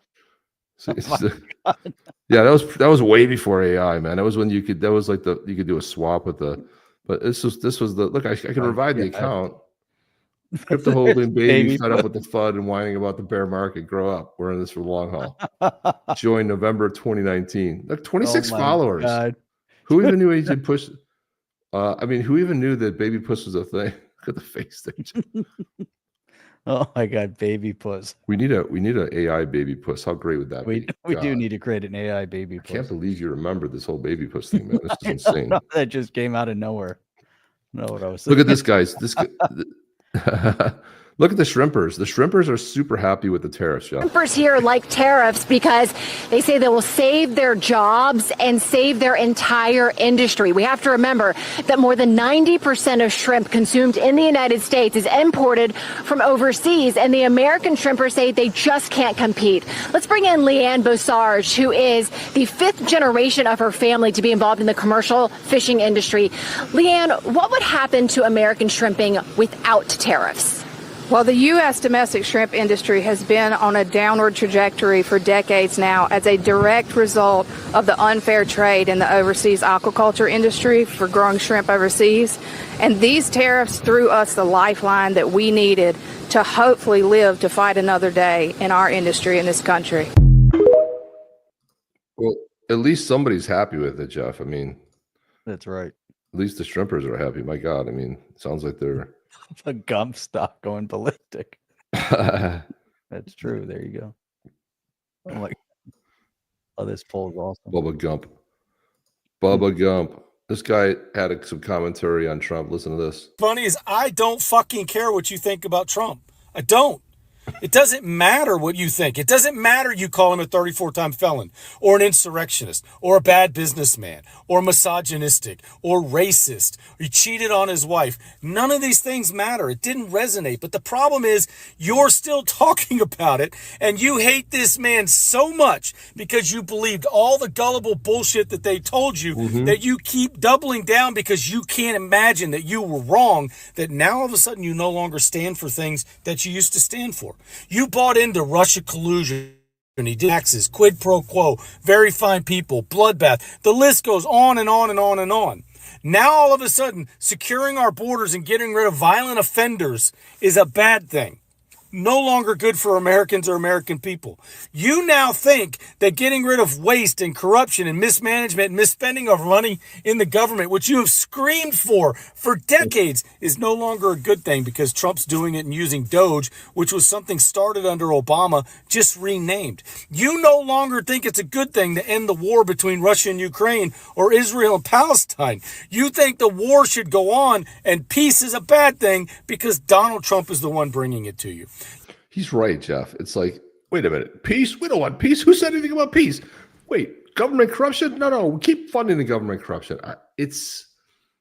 that was way before AI, man. That was when you could do a swap with the. But this was the look. I can revive the account. Crypto holding baby fed up with the FUD and whining about the bear market. Grow up. We're in this for the long haul. Join November 2019. Look, 26 followers. God. Who even knew he did push? I mean, who even knew that Baby Puss was a thing? Look at the face there. Oh my God, Baby Puss. We need a AI Baby Puss. How great would that be? We do need to create an AI Baby Puss. I can't believe you remember this whole Baby Puss thing, man. This is insane. That just came out of nowhere. Know what I was saying. Look at this, guys. Look at the shrimpers. The shrimpers are super happy with the tariffs, yeah. Shrimpers here like tariffs because they say they will save their jobs and save their entire industry. We have to remember that more than 90% of shrimp consumed in the United States is imported from overseas, and the American shrimpers say they just can't compete. Let's bring in Leanne Bosarge, who is the 5th generation of her family to be involved in the commercial fishing industry. Leanne, what would happen to American shrimping without tariffs? Well, the U.S. domestic shrimp industry has been on a downward trajectory for decades now as a direct result of the unfair trade in the overseas aquaculture industry for growing shrimp overseas. And these tariffs threw us the lifeline that we needed to hopefully live to fight another day in our industry in this country. Well, at least somebody's happy with it, Jeff. I mean, that's right. At least the shrimpers are happy. My God. I mean, it sounds like they're a gump stock going ballistic. That's true. There you go. I'm like, oh, this poll is awesome. Bubba Gump. This guy had some commentary on Trump. Listen to this. Funny is, I don't fucking care what you think about Trump. I don't. It doesn't matter what you think. It doesn't matter you call him a 34-time felon or an insurrectionist or a bad businessman or misogynistic or racist. Or he cheated on his wife. None of these things matter. It didn't resonate. But the problem is you're still talking about it, and you hate this man so much because you believed all the gullible bullshit that they told you that you keep doubling down because you can't imagine that you were wrong, that now all of a sudden you no longer stand for things that you used to stand for. You bought into Russia collusion. He did taxes, quid pro quo, very fine people, bloodbath. The list goes on and on and on and on. Now all of a sudden, securing our borders and getting rid of violent offenders is a bad thing. No longer good for Americans or American people. You now think that getting rid of waste and corruption and mismanagement and misspending of money in the government, which you have screamed for decades, is no longer a good thing because Trump's doing it and using Doge, which was something started under Obama, just renamed. You no longer think it's a good thing to end the war between Russia and Ukraine or Israel and Palestine. You think the war should go on and peace is a bad thing because Donald Trump is the one bringing it to you. He's right, Jeff. It's like, wait a minute. Peace? We don't want peace. Who said anything about peace? Wait, government corruption? No. We keep funding the government corruption. It's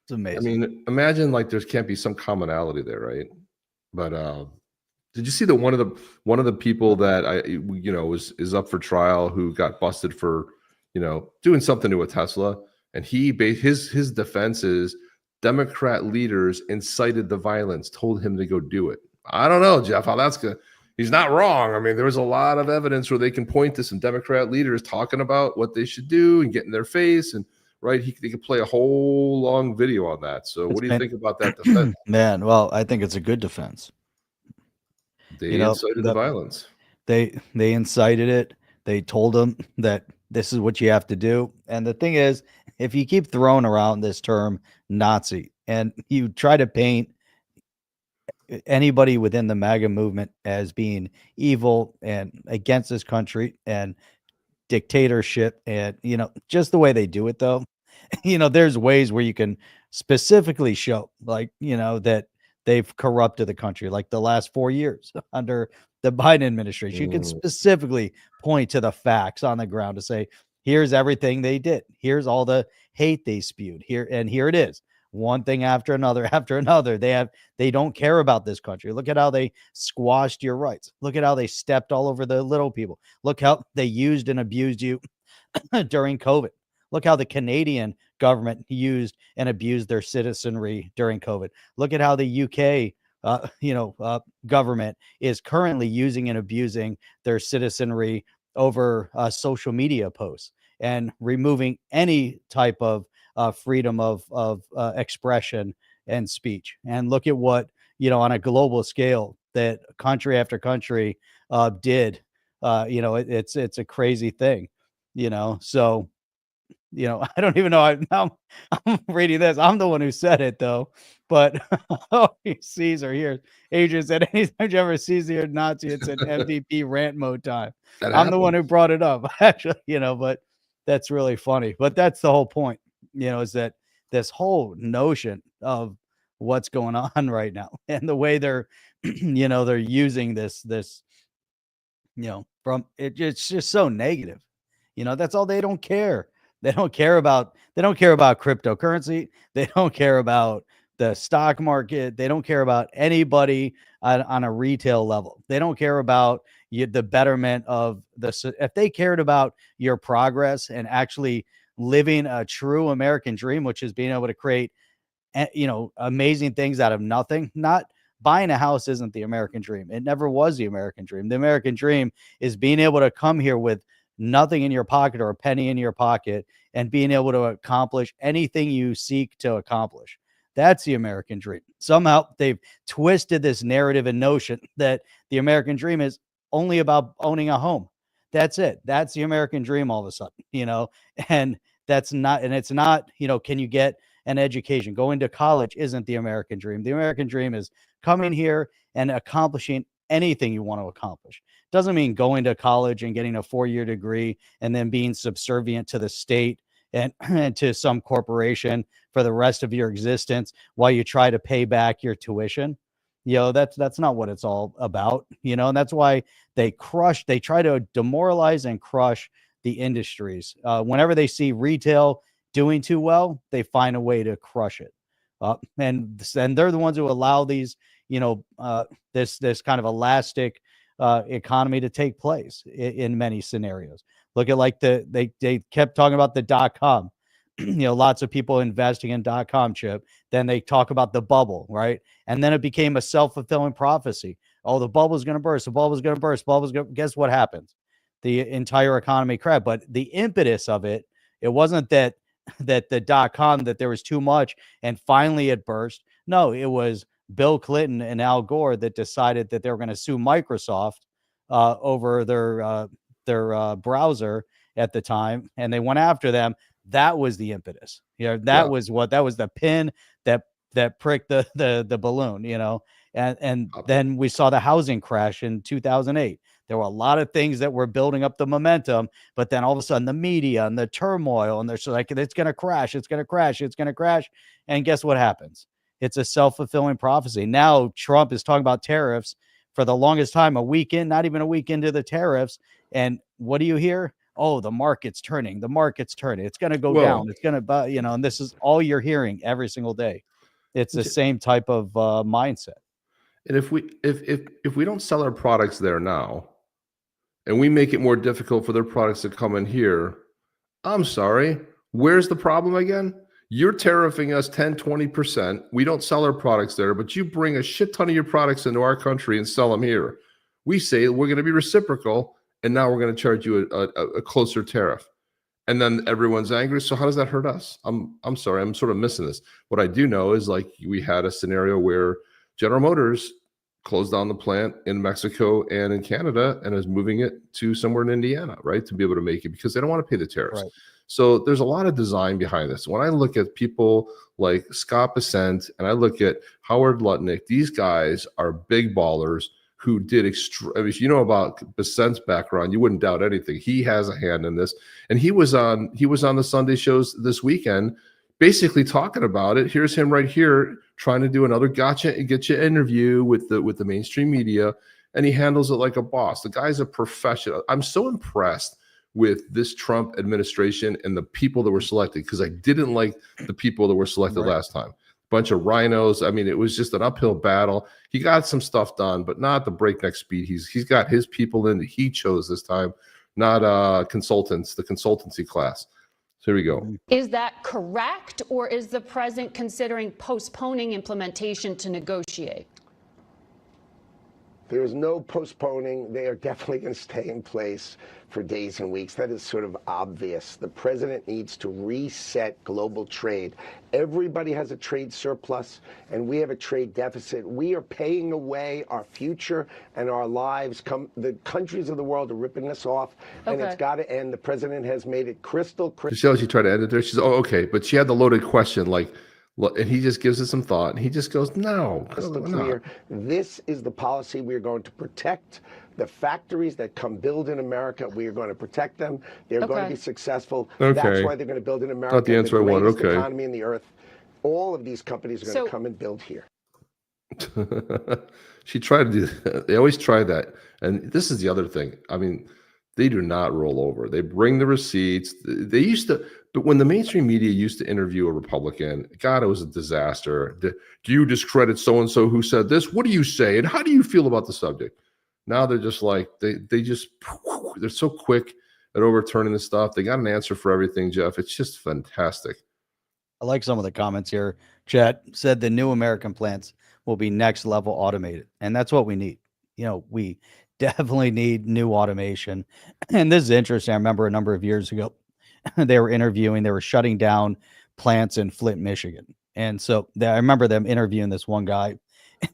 amazing. I mean, imagine like there can't be some commonality there, right? But did you see that one of the people that is up for trial who got busted for doing something to a Tesla, and his defense is Democrat leaders incited the violence, told him to go do it. I don't know, Jeff, how that's good. He's not wrong. I mean, there was a lot of evidence where they can point to some Democrat leaders talking about what they should do and get in their face. And right, they could play a whole long video on that. So what do you think about that defense? Man, well, I think it's a good defense. They incited the violence. They incited it. They told them that this is what you have to do. And the thing is, if you keep throwing around this term Nazi and you try to paint anybody within the MAGA movement as being evil and against this country and dictatorship and just the way they do it, though, there's ways where you can specifically show, like, that they've corrupted the country, like the last 4 years under the Biden administration. You can specifically point to the facts on the ground to say, here's everything they did. Here's all the hate they spewed here. And here it is. One thing after another, after another. They don't care about this country. Look at how they squashed your rights. Look at how they stepped all over the little people. Look how they used and abused you during COVID. Look how the Canadian government used and abused their citizenry during COVID. Look at how the UK government is currently using and abusing their citizenry over social media posts and removing any type of freedom of expression and speech. And look at what, on a global scale, that country after country did. It's a crazy thing, so, I don't even know. I'm reading this. I'm the one who said it, though. But he sees or hears. Adrian said, anytime you ever sees the Nazi, it's an MVP rant mode time. I'm the one who brought it up, actually, but that's really funny. But that's the whole point, is that this whole notion of what's going on right now and the way they're, they're using this, from it, it's just so negative. That's all. They don't care. They don't care about cryptocurrency. They don't care about the stock market. They don't care about anybody on a retail level. They don't care about the betterment of if they cared about your progress and actually living a true American dream, which is being able to create, amazing things out of nothing. Not buying a house isn't the American dream. It never was the American dream. The American dream is being able to come here with nothing in your pocket or a penny in your pocket and being able to accomplish anything you seek to accomplish. That's the American dream. Somehow they've twisted this narrative and notion that the American dream is only about owning a home. That's it. That's the American dream all of a sudden, and that's not, and it's not, can you get an education? Going to college isn't the American dream. The American dream is coming here and accomplishing anything you want to accomplish. Doesn't mean going to college and getting a 4-year degree and then being subservient to the state and to some corporation for the rest of your existence while you try to pay back your tuition. That's not what it's all about, and that's why they try to demoralize and crush the industries. Whenever they see retail doing too well, they find a way to crush it. And they're the ones who allow these, this kind of elastic economy to take place in many scenarios. Look at like they kept talking about the .com, lots of people investing in .com, Chip. Then they talk about the bubble, right? And then it became a self-fulfilling prophecy. Oh, the bubble's going to burst. The bubble's going to burst. Guess what happens? The entire economy crashed. But the impetus of it wasn't that the .com, that there was too much and finally it burst. No, it was Bill Clinton and Al Gore that decided that they were going to sue Microsoft over their browser at the time, and they went after them. That was the impetus. That was the pin that pricked the balloon. And then we saw the housing crash in 2008. There were a lot of things that were building up the momentum, but then all of a sudden the media and the turmoil, and they're like, it's going to crash, it's going to crash, it's going to crash. And guess what happens? It's a self-fulfilling prophecy. Now Trump is talking about tariffs for the longest time, not even a week into the tariffs. And what do you hear? Oh, the market's turning. The market's turning. It's going to go down. It's going to, and this is all you're hearing every single day. It's the same type of mindset. And if we don't sell our products there now, and we make it more difficult for their products to come in here, I'm sorry, where's the problem again? You're tariffing us 10, 20%. We don't sell our products there, but you bring a shit ton of your products into our country and sell them here. We say we're going to be reciprocal, and now we're going to charge you a closer tariff. And then everyone's angry. So how does that hurt us? I'm sorry, I'm sort of missing this. What I do know is, like, we had a scenario where General Motors closed down the plant in Mexico and in Canada and is moving it to somewhere in Indiana, right, to be able to make it, because they don't want to pay the tariffs. Right. So there's a lot of design behind this. When I look at people like Scott Bessent and I look at Howard Lutnick, these guys are big ballers who did I mean, if you know about Bassent's background, you wouldn't doubt anything. He has a hand in this, and he was on the Sunday shows this weekend, basically talking about it. Here's him right here trying to do another get you interview with the mainstream media, and he handles it like a boss. The guy's a professional. I'm so impressed with this Trump administration and the people that were selected, because I didn't like the people that were selected last time. Bunch of rhinos. I mean, it was just an uphill battle. He got some stuff done, but not the breakneck speed. He's got his people in that he chose this time, not consultants, the consultancy class. So here we go. Is that correct, or is the president considering postponing implementation to negotiate? There is no postponing. They are definitely going to stay in place for days and weeks. That is sort of obvious. The president needs to reset global trade. Everybody has a trade surplus, and we have a trade deficit. We are paying away our future and our lives. The countries of the world are ripping us off, and it's got to end. The president has made it crystal clear. She tried to end it there. She's, oh, okay. But she had the loaded question, like, and he just gives it some thought, and he just goes, no. Crystal clear. This is the policy. We are going to protect the factories that come build in America. We are going to protect them. They're going to be successful. That's why they're going to build in America. Not the answer I wanted. Okay. Economy in the earth. All of these companies are going to come and build here. She tried to do that. They always try that. And this is the other thing. I mean, they do not roll over. They bring the receipts. They used to, but when the mainstream media used to interview a Republican, God, it was a disaster. Do you discredit so-and-so who said this? What do you say? And how do you feel about the subject? Now they're just like, they're so quick at overturning the stuff. They got an answer for everything, Jeff. It's just fantastic. I like some of the comments here. Chat said the new American plants will be next level automated. And that's what we need. You know, we definitely need new automation. And this is interesting. I remember a number of years ago, they were shutting down plants in Flint, Michigan. And so I remember them interviewing this one guy.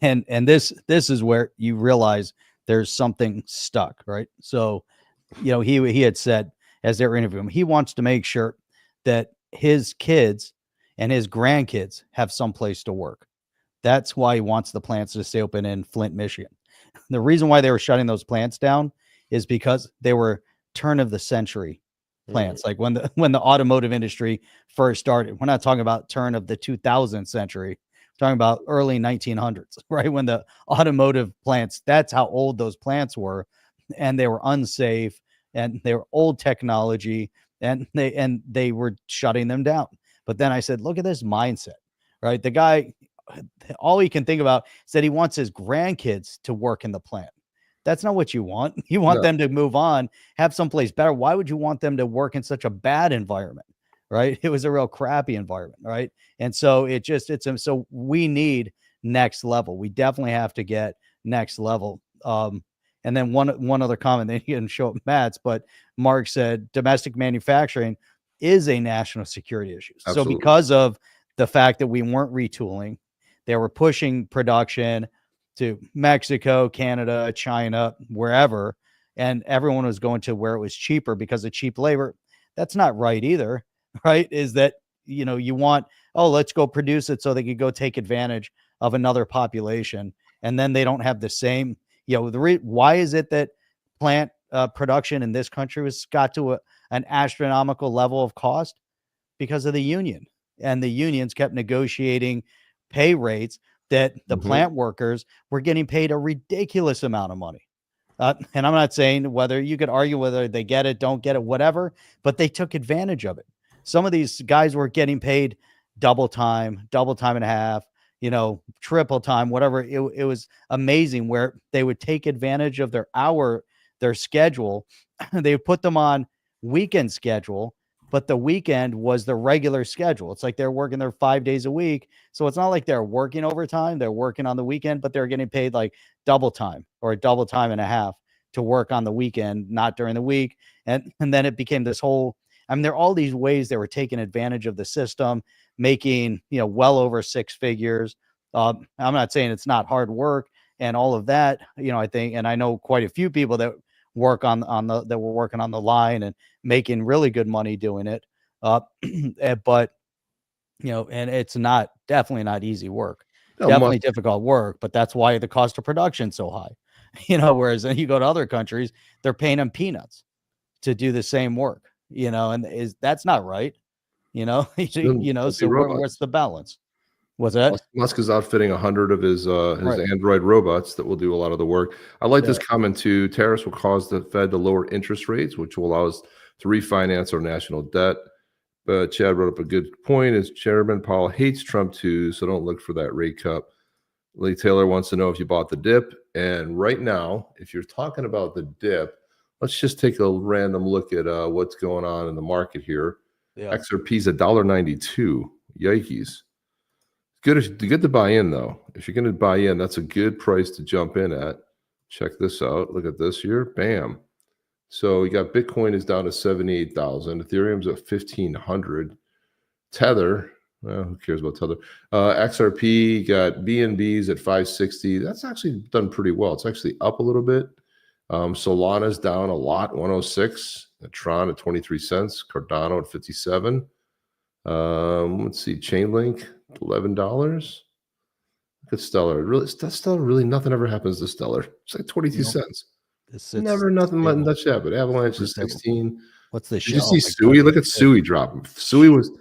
And this is where you realize there's something stuck, right? So, you know, he had said, as they were interviewing him, he wants to make sure that his kids and his grandkids have some place to work. That's why he wants the plants to stay open in Flint, Michigan. The reason why they were shutting those plants down is because they were turn of the century plants. Like when the automotive industry first started. We're not talking about turn of the 2000th century. We're talking about early 1900s, right? When the automotive plants, that's how old those plants were, and they were unsafe, and they were old technology, and they were shutting them down. But then I said, look at this mindset, right? The guy, all he can think about is that he wants his grandkids to work in the plant. That's not what you want. You want them to move on, have someplace better. Why would you want them to work in such a bad environment, right? It was a real crappy environment, right? And so so we need next level. We definitely have to get next level. And then one other comment, they didn't show up Matt's, but Mark said domestic manufacturing is a national security issue. Absolutely. So because of the fact that we weren't retooling, they were pushing production to Mexico, Canada, China, wherever, and everyone was going to where it was cheaper because of cheap labor. That's not right either, right? Is that, you know, you want, let's go produce it so they could go take advantage of another population, and then they don't have the same, you know, why is it that plant production in this country got to an astronomical level of cost? Because of the union, and the unions kept negotiating pay rates that the plant workers were getting paid a ridiculous amount of money. And I'm not saying whether you could argue whether they get it, don't get it, whatever, but they took advantage of it. Some of these guys were getting paid double time and a half, you know, triple time, whatever. It was amazing where they would take advantage of their schedule. They would put them on weekend schedule, but the weekend was the regular schedule. It's like they're working there 5 days a week. So it's not like they're working overtime. They're working on the weekend, but they're getting paid like double time or double time and a half to work on the weekend, not during the week. And then it became this whole, I mean, there are all these ways they were taking advantage of the system, making, you know, well over six figures. I'm not saying it's not hard work and all of that, you know, I think, and I know quite a few people that work that were working on the line and making really good money doing it. But, you know, and it's definitely not easy work, definitely difficult work, but that's why the cost of production is so high. whereas then you go to other countries, they're paying them peanuts to do the same work, and that's not right, so what's the balance? What's that? Musk is outfitting 100 of his Right. Android robots that will do a lot of the work. I like this Yeah. comment too. Tariffs will cause the Fed to lower interest rates, which will allow us to refinance our national debt. But Chad wrote up a good point. Is Chairman Powell hates Trump too, so don't look for that rate cut. Lee Taylor wants to know if you bought the dip. And right now, if you're talking about the dip, let's just take a random look at what's going on in the market here. Yeah. XRP's $1.92. Yikes. Good to buy in, though. If you're going to buy in, that's a good price to jump in at. Check this out. Look at this here. Bam. So you got Bitcoin is down to 78,000. Ethereum's at 1,500. Tether, well, who cares about Tether? XRP got BNBs at 560. That's actually done pretty well. It's actually up a little bit. Solana's down a lot, 106. Tron at 23 cents. Cardano at 57. Let's see. Chainlink, $11. Look at Stellar. Stellar, really nothing ever happens to Stellar. It's like 22 cents. Never nothing much that, but Avalanche is 16. What's the Did you see Sui? Look at Sui dropping. Sui was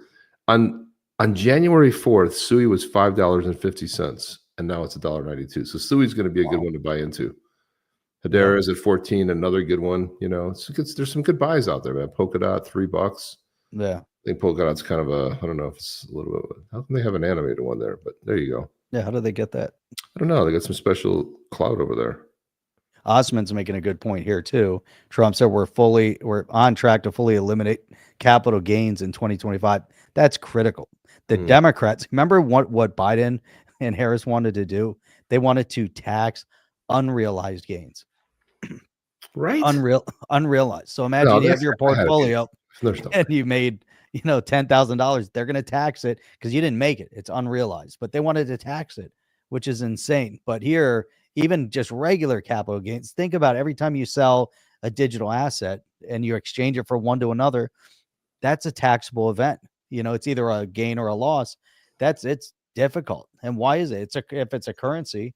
on January 4th, Sui was $5.50, and now it's $1.92. So Sui's going to be a good one to buy into. Hedera is at 14, another good one. There's some good buys out there, man. Polkadot, $3. Yeah. I think Polkadot's kind of I don't know if it's a little bit. How can they have an animated one there? But there you go. Yeah. How do they get that? I don't know. They got some special cloud over there. Osman's making a good point here too. Trump said we're on track to fully eliminate capital gains in 2025. That's critical. The Democrats, remember what Biden and Harris wanted to do? They wanted to tax unrealized gains. Right. Unrealized. So imagine you have your portfolio and you made, $10,000. They're going to tax it because you didn't make it. It's unrealized, but they wanted to tax it, which is insane. But here, even just regular capital gains, think about every time you sell a digital asset and you exchange it for one to another, that's a taxable event. It's either a gain or a loss. It's difficult. And why is it? If it's a currency,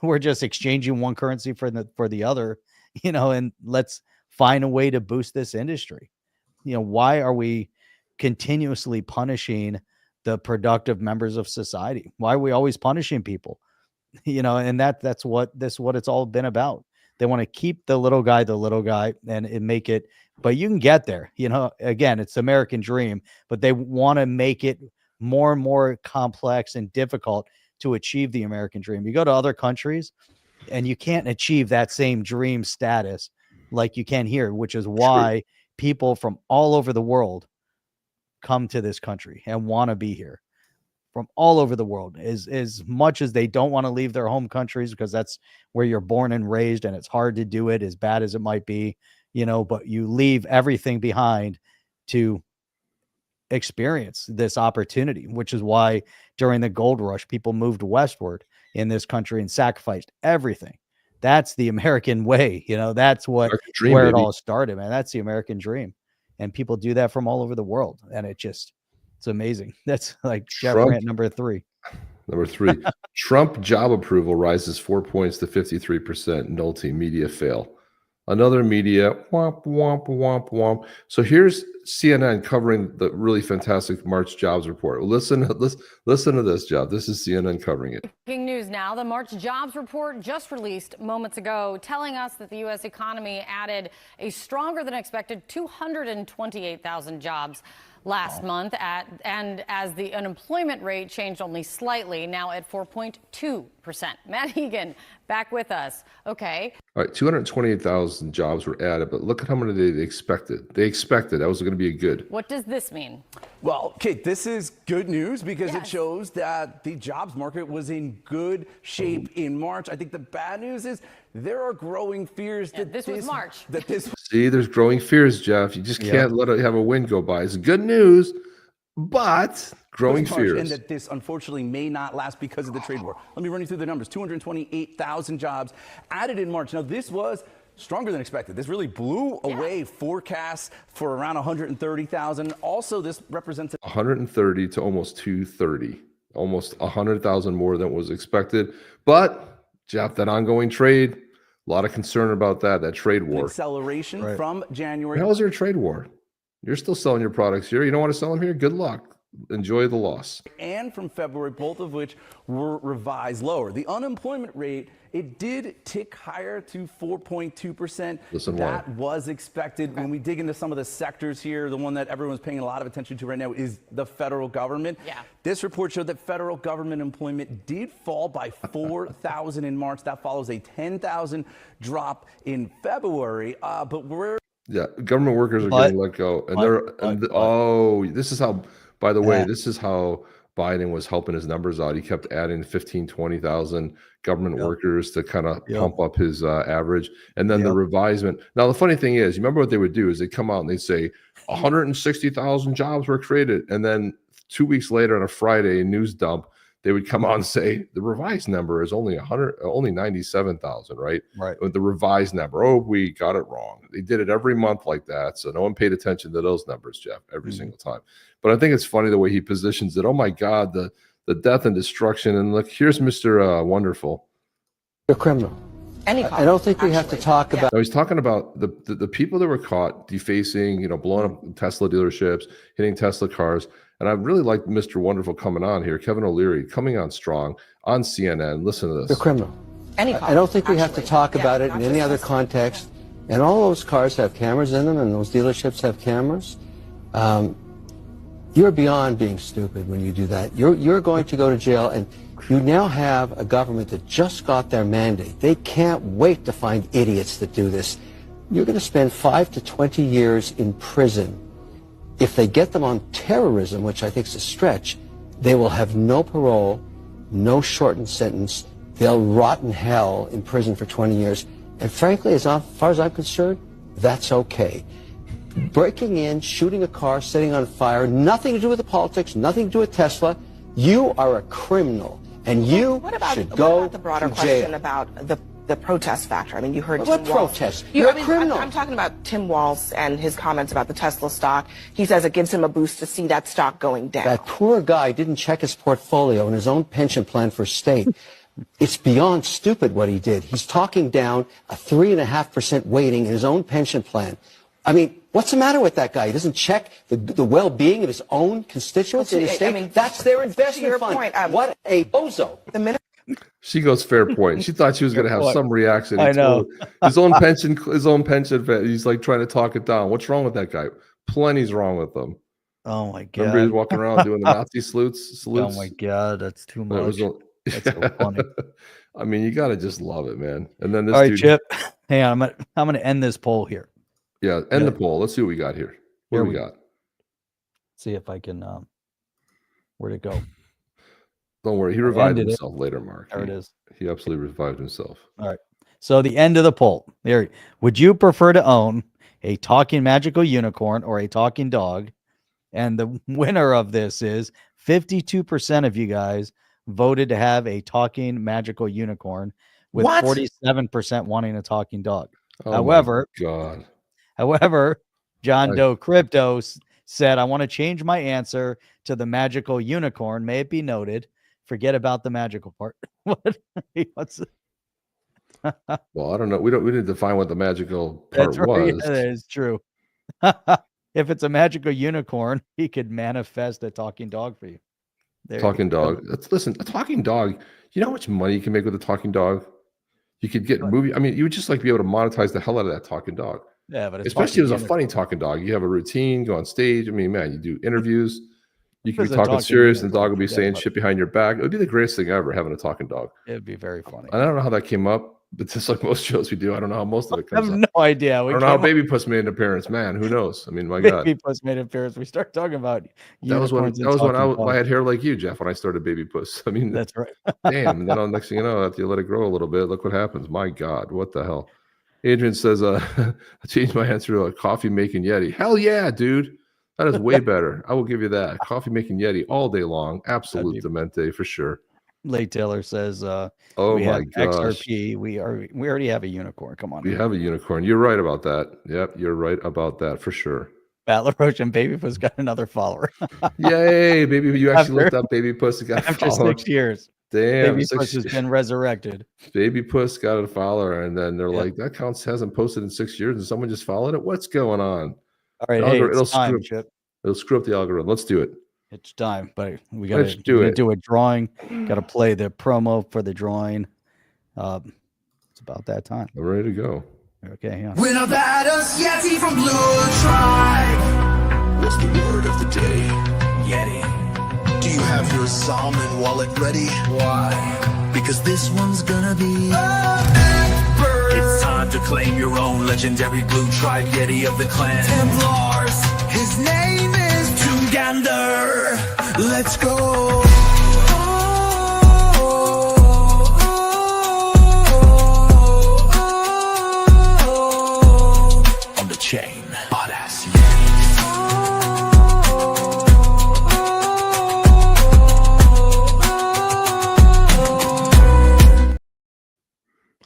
we're just exchanging one currency for the other, and let's find a way to boost this industry. Why are we continuously punishing the productive members of society? Why are we always punishing people? And that's what it's all been about. They want to keep the little guy and make it, but you can get there. Again, it's the American dream, but they want to make it more and more complex and difficult to achieve the American dream. You go to other countries and you can't achieve that same dream status like you can here, which is why people from all over the world come to this country and want to be here. From all over the world, as much as they don't want to leave their home countries because that's where you're born and raised, and it's hard to do it, as bad as it might be, but you leave everything behind to experience this opportunity, which is why during the gold rush, people moved westward in this country and sacrificed everything. That's the American way. That's where it all started, man. That's the American dream. And people do that from all over the world. And it's amazing. That's like Jeff Grant number 3. Number 3, Trump job approval rises 4 points to 53%. Nolte media fail. Another media womp, womp, womp, womp. So here's CNN covering the really fantastic March jobs report. Listen to this, Jeff. This is CNN covering it. Breaking news now. The March jobs report just released moments ago telling us that the U.S. economy added a stronger than expected 228,000 jobs last month, and as the unemployment rate changed only slightly, now at 4.2%. Matt Egan, back with us. Okay. All right, 228,000 jobs were added, but look at how many they expected. They expected that was going to be a good. What does this mean? Well, Kate, this is good news because it shows that the jobs market was in good shape in March. I think the bad news is there are growing fears that this was March. See, there's growing fears, Jeff. You just can't let it have a wind go by. It's good news, but growing fears. And that this unfortunately may not last because of the trade war. Let me run you through the numbers. 228,000 jobs added in March. Now, this was stronger than expected. This really blew away forecasts for around 130,000. Also, this represents 130 to almost 230, almost 100,000 more than was expected. But Jeff, that ongoing trade, A lot of concern about that trade war. Acceleration from January. How is there a trade war? You're still selling your products here. You don't want to sell them here? Good luck. Enjoy the loss. And from February, both of which were revised lower. The unemployment rate, it did tick higher to 4.2%. Listen, that why? was expected. When we dig into some of the sectors here, the one that everyone's paying a lot of attention to right now is the federal government. Yeah. This report showed that federal government employment did fall by 4,000 in March. That follows a 10,000 drop in February. But we're government workers are getting let go, and this is how. By the way, this is how Biden was helping his numbers out. He kept adding 15, 20,000 government workers to kind of pump up his average. And then the revisement. Now, the funny thing is, you remember what they would do is they'd come out and they'd say 160,000 jobs were created. And then 2 weeks later on a Friday news dump, they would come out and say the revised number is only 97,000, right? Right. With the revised number, oh, we got it wrong. They did it every month like that, so no one paid attention to those numbers, Jeff, every single time. But I think it's funny the way he positions it. Oh my God, the death and destruction. And look, here's Mr. Wonderful. You're a criminal. I don't think we have to talk about. No, he's talking about the people that were caught defacing, blowing up Tesla dealerships, hitting Tesla cars. And I really like Mr. Wonderful coming on here, Kevin O'Leary, coming on strong on CNN. Listen to this. You're a criminal. I don't think we have to talk about it in any other context. And all those cars have cameras in them, and those dealerships have cameras. You're beyond being stupid when you do that. You're going to go to jail, and you now have a government that just got their mandate. They can't wait to find idiots that do this. You're going to spend 5 to 20 years in prison. If they get them on terrorism, which I think is a stretch, they will have no parole, no shortened sentence. They'll rot in hell in prison for 20 years. And frankly, as far as I'm concerned, that's okay. Breaking in, shooting a car, setting on fire, nothing to do with the politics, nothing to do with Tesla. You are a criminal, and you should go the broader to question jail. about the protest factor? I mean, you heard What Tim Walz. protest? You're a criminal. I'm talking about Tim Walz and his comments about the Tesla stock. He says it gives him a boost to see that stock going down. That poor guy didn't check his portfolio and his own pension plan for state. It's beyond stupid what he did. He's talking down a 3.5% weighting in his own pension plan. I mean, what's the matter with that guy? He doesn't check the well-being of his own constituents in his state. I mean, that's their investment to your fund. point, What a bozo. The minute She goes, fair point. She thought she was going to have some reaction. I know. His own pension. He's like trying to talk it down. What's wrong with that guy? Plenty's wrong with him. Oh my God. Remember he was walking around doing the Nazi salutes? Oh my God, that's too much. That's so funny. I mean, you got to just love it, man. And then this All right, dude, Chip. Hang on, I'm gonna end this poll here. Yeah, end the poll. Let's see what we got here. What do we got? See if I can. Where'd it go? Don't worry, he revived himself later, Mark. There it is. He absolutely revived himself. All right. So the end of the poll. There. Would you prefer to own a talking magical unicorn or a talking dog? And the winner of this is 52% of you guys voted to have a talking magical unicorn, with 47% wanting a talking dog. Oh However, my God. However, John Doe Crypto said, I want to change my answer to the magical unicorn. May it be noted. Forget about the magical part. What's it? Well, I don't know. We didn't define what the magical part That's right. was. Yeah, that is true. If it's a magical unicorn, he could manifest a talking dog for you. Talking dog. Listen, a talking dog. You know how much money you can make with a talking dog? You could get movie. I mean, you would just like be able to monetize the hell out of that talking dog. Yeah, but especially as a funny talking dog. You have a routine, go on stage. I mean, man, you do interviews. You can be talking serious, and the dog will be saying shit behind your back. It would be the greatest thing ever, having a talking dog. It'd be very funny. I don't know how that came up, but just like most shows we do, I don't know how most of it comes I have up. no idea. I don't know how Baby Puss made an appearance. Man, who knows? I mean, my God. Baby Puss made an appearance. We start talking about That was when I had hair like you, Jeff, when I started Baby Puss. I mean, that's right. Damn. And then on next thing you know, after you let it grow a little bit, look what happens. My God, what the hell? Adrian says, I changed my answer to a coffee making Yeti. Hell yeah, dude. That is way better. I will give you that. Coffee making Yeti all day long. Absolute demente for sure. Late Taylor says, oh we my have gosh. XRP. We already have a unicorn. Come on. We have a unicorn. You're right about that. Yep, you're right about that for sure. Battle Roach and Baby Puss got another follower. Yay, baby. You actually looked up Baby Puss and got after followed. 6 years. Damn, Baby Puss has been resurrected. Baby Puss got a follower, and then they're like, that account hasn't posted in 6 years, and someone just followed it. What's going on? All right, hey, it's time, Chip. It'll screw up the algorithm. Let's do it. It's time, but we got to do a drawing. Got to play the promo for the drawing. It's about that time. I'm ready to go. Okay, yeah. When a badass Yeti from Blue Tribe. What's the word of the day? Yeti. Do you have your salmon wallet ready? Why? Because this one's gonna be it's time to claim your own legendary Blue Tribe Yeti of the clan Templars. His name is Tungander. Let's go. On the chain, badass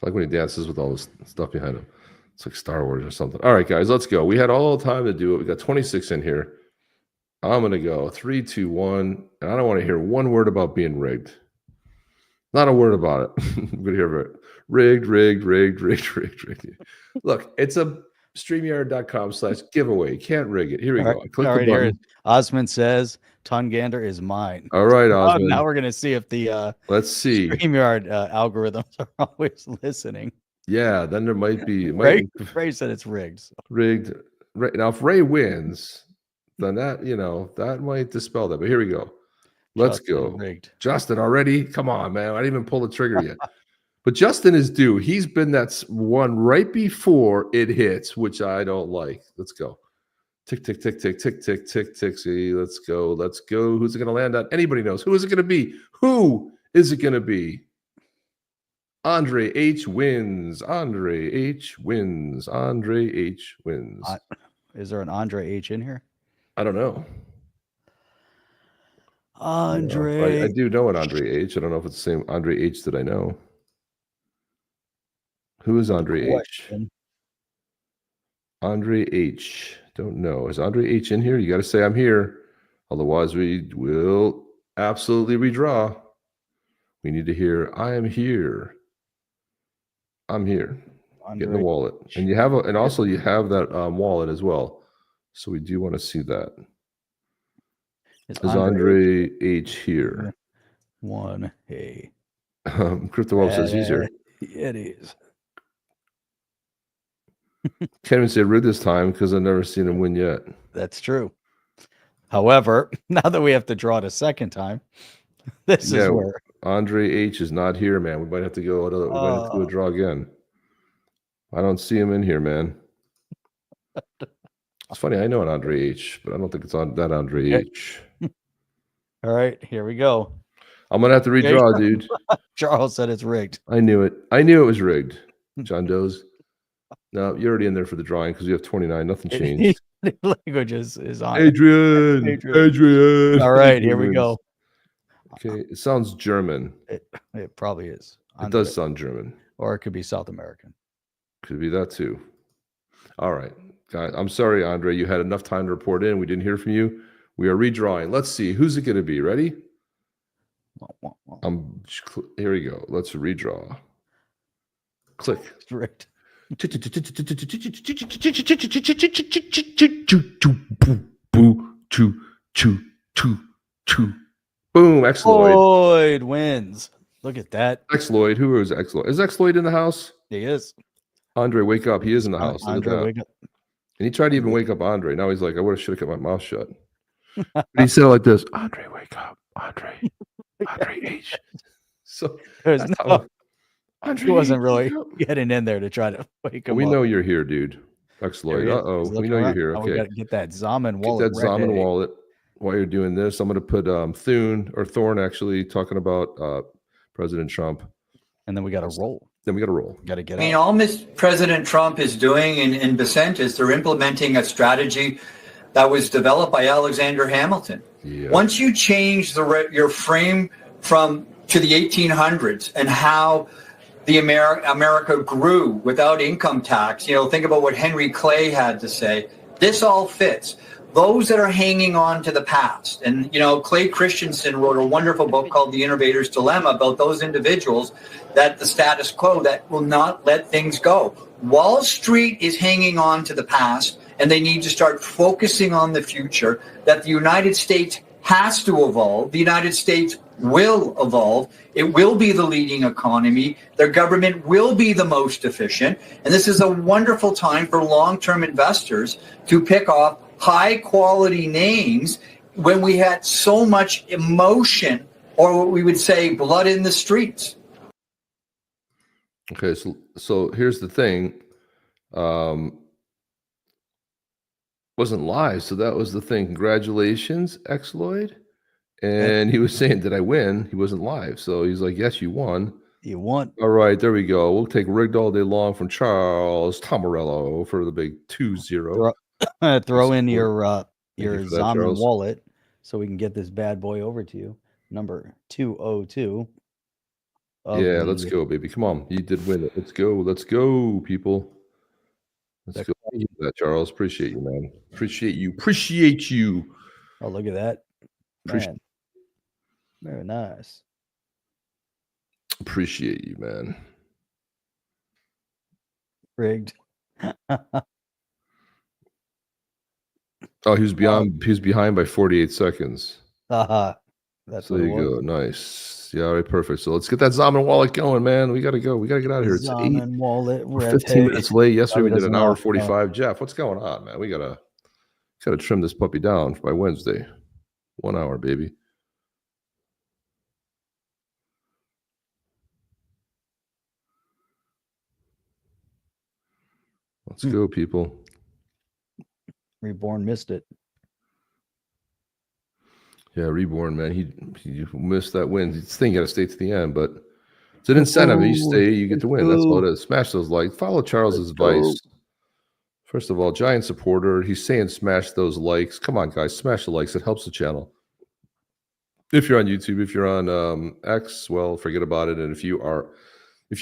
I like when he dances with all this stuff behind him. It's like Star Wars or something. All right, guys, let's go. We had all the time to do it. We got 26 in here. I'm going to go 3, 2, 1. And I don't want to hear one word about being rigged. Not a word about it. I'm going to hear it. Rigged. Look, it's a StreamYard.com/giveaway. You can't rig it. Here we go. Click the button. Osmond says Tungander is mine. All right, Osmond. Now we're going to see if the let's see StreamYard algorithms are always listening. Yeah, then there might be. Ray said it's rigged. So. Rigged. Now, if Ray wins, then that might dispel that. But here we go. Let's go. Rigged. Justin already? Come on, man. I didn't even pull the trigger yet. But Justin is due. He's been that one right before it hits, which I don't like. Let's go. Tick, tick, tick, tick, tick, tick, tick, tick. See, let's go. Let's go. Who's it going to land on? Anybody knows. Who is it going to be? Who is it going to be? Andre H wins. Andre H wins. Andre H wins. Is there an Andre H in here? I don't know. Andre. I do know an Andre H. I don't know if it's the same Andre H that I know. Who is Andre H? Andre H. Don't know. Is Andre H in here? You got to say I'm here. Otherwise, we will absolutely redraw. We need to hear I am here. I'm here. Get in the wallet. And you have also you have that wallet as well. So we do want to see that. Is Andre H here? One. Hey. Crypto Wolf says he's here. It is. Can't even say rid this time because I've never seen him win yet. That's true. However, now that we have to draw it a second time, this is where Andre H is not here, man. We might have to go do a draw again. I don't see him in here, man. It's funny. I know an Andre H, but I don't think it's on that Andre H. All right, here we go. I'm gonna have to redraw, dude. Charles said it's rigged. I knew it. I knew it was rigged. John Doe's. No, you're already in there for the drawing because you have 29. Nothing changed. Language is on. Adrian. All right, here we go. Okay, it sounds German. It probably is. It does sound German. Or it could be South American. Could be that too. All right, guys. I'm sorry, Andre. You had enough time to report in. We didn't hear from you. We are redrawing. Let's see. Who's it going to be? Ready? Here we go. Let's redraw. Click. Rigged. Boom. X Lloyd. Lloyd wins. Look at that. X Lloyd. Who is X Lloyd? Is X Lloyd in the house? He is. Andre, wake up. He is in the house. Andre, wake up. And he tried to even wake up Andre. Now he's like, I should have kept my mouth shut. But he said it like this: Andre, wake up. Andre H. So there's no. Andre, he wasn't really getting in there to try to wake him up. We know you're here, dude. X Lloyd. We know you're here. Okay. We got to get that Zaman wallet. Get that Zaman wallet. While you're doing this, I'm going to put Thorn actually talking about President Trump. And then we got to roll. Then we got to roll. Got to get. I mean, all President Trump is doing in dissent is they're implementing a strategy that was developed by Alexander Hamilton. Yeah. Once you change your frame to the 1800s and how the America grew without income tax, think about what Henry Clay had to say. This all fits. those that are hanging on to the past. And, you know, Clay Christensen wrote a wonderful book called The Innovator's Dilemma about those individuals that the status quo that will not let things go. Wall Street is hanging on to the past, and they need to start focusing on the future, that the United States has to evolve. The United States will evolve. It will be the leading economy. Their government will be the most efficient. And this is a wonderful time for long-term investors to pick off high-quality names when we had so much emotion, or what we would say blood in the streets. Okay, so here's the thing. Wasn't live, so that was the thing. Congratulations, Xloyd. And he was saying, did I win? He wasn't live. So he's like, yes, you won. You won. All right, there we go. We'll take rigged all day long from Charles Tomarello for the big 2-0. Throw in your you for that, Zaman Charles. wallet so we can get this bad boy over to you. Number 202. Yeah, let's go, baby. Come on. You did win it. Let's go, people. Let's go. Thank you for that, Charles. Appreciate you, man. Appreciate you. Oh, look at that. Appreciate- Man. Very nice. Appreciate you, man. Rigged. Oh, he was behind by 48 seconds. That's So there you go. Nice. Yeah, all right, perfect. So let's get that Zaman wallet going, man. We gotta go. We gotta get out of here. It's 8. Zaman wallet. We're 15 minutes late. Yesterday we did an hour know. 45. Jeff, what's going on, man? We gotta trim this puppy down by Wednesday. 1 hour, baby. Let's go, people. Reborn missed it. Yeah, Reborn, man. He missed that win. This thing got to stay to the end, but it's an incentive. You stay, you get to win. That's all it is. Smash those likes. Follow Charles's advice. First of all, giant supporter. He's saying smash those likes. Come on, guys, smash the likes. It helps the channel. If you're on YouTube, if you're on X, well, forget about it. And if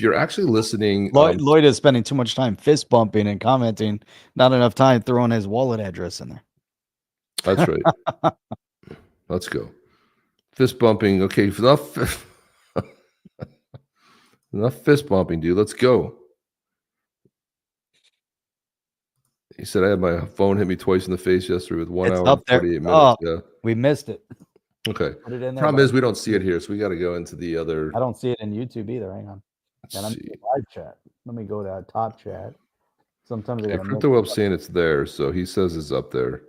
you're actually listening, Lloyd is spending too much time fist bumping and commenting, not enough time throwing his wallet address in there. That's right. Let's go. Fist bumping. Okay, enough fist bumping, dude. Let's go. He said I had my phone hit me twice in the face yesterday with 1 hour and 48 minutes. Oh, yeah. We missed it. Okay. Put it in there, Problem is we don't see it here, so we got to go into the other. I don't see it in YouTube either. Hang on. And I'm in the live chat. Let me go to that top chat. Sometimes I got Crypto Web saying it's there, so he says it's up there.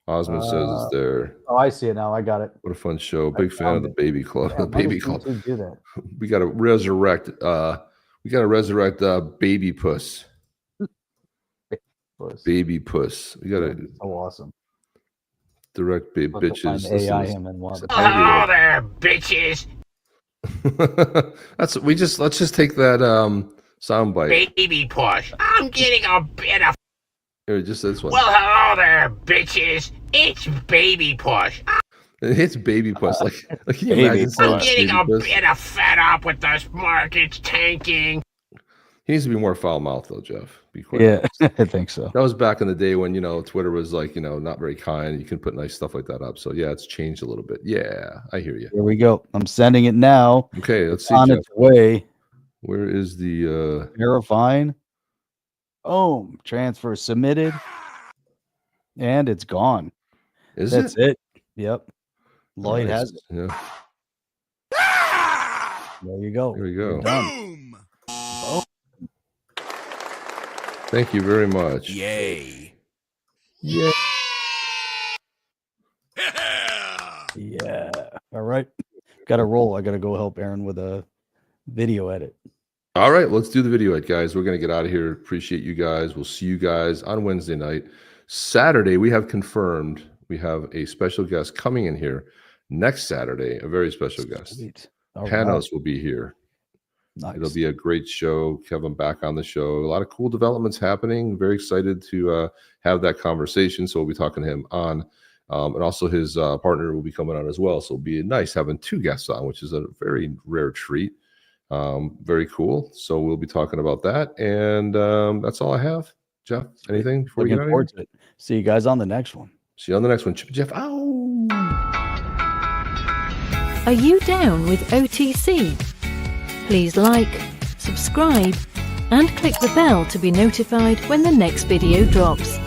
Osmond says it's there. Oh, I see it now. I got it. What a fun show! Big fan of the Baby Club. Yeah, The Baby Club. do that? We got to resurrect. Baby Puss. Baby Puss. We got to. So awesome. Direct baby bitches. AI him and one. Hello there, bitches. Let's just take that soundbite. Baby push. I'm getting a bit of. Here, just this one. Well, hello there, bitches. It's baby push. It's baby puss. Like can you imagine saying I'm getting baby a puss? bit of fed up with this market's tanking. He needs to be more foul mouthed though, Jeff. Be quite Yeah, honest. I think so. That was back in the day when Twitter was like not very kind. You can put nice stuff like that up. So yeah, it's changed a little bit. Yeah, I hear you. Here we go. I'm sending it now. Okay, let's see. On Jeff. its way. Where is the verifying? Oh, transfer submitted, and it's gone. That's it? Yep. Lloyd Nice. has it. Yeah. There you go. Here we go. You're done. Boom. Thank you very much. Yay. Yeah. Yeah. All right. Got to roll. I got to go help Aaron with a video edit. All right, let's do the video edit, guys. We're going to get out of here. Appreciate you guys. We'll see you guys on Wednesday night. Saturday, we have confirmed we have a special guest coming in here next Saturday, a very special guest. Sweet. All Panos right. will be here. Nice. It'll be a great show. Kevin back on the show. A lot of cool developments happening. Very excited to have that conversation. So we'll be talking to him on. And also his partner will be coming on as well. So it'll be nice having two guests on, which is a very rare treat. Very cool. So we'll be talking about that. And that's all I have. Jeff, anything before we Looking get out of forward here? to it. See you guys on the next one. See you on the next one. Chip and Jeff out. Are you down with OTC? Please like, subscribe, and click the bell to be notified when the next video drops.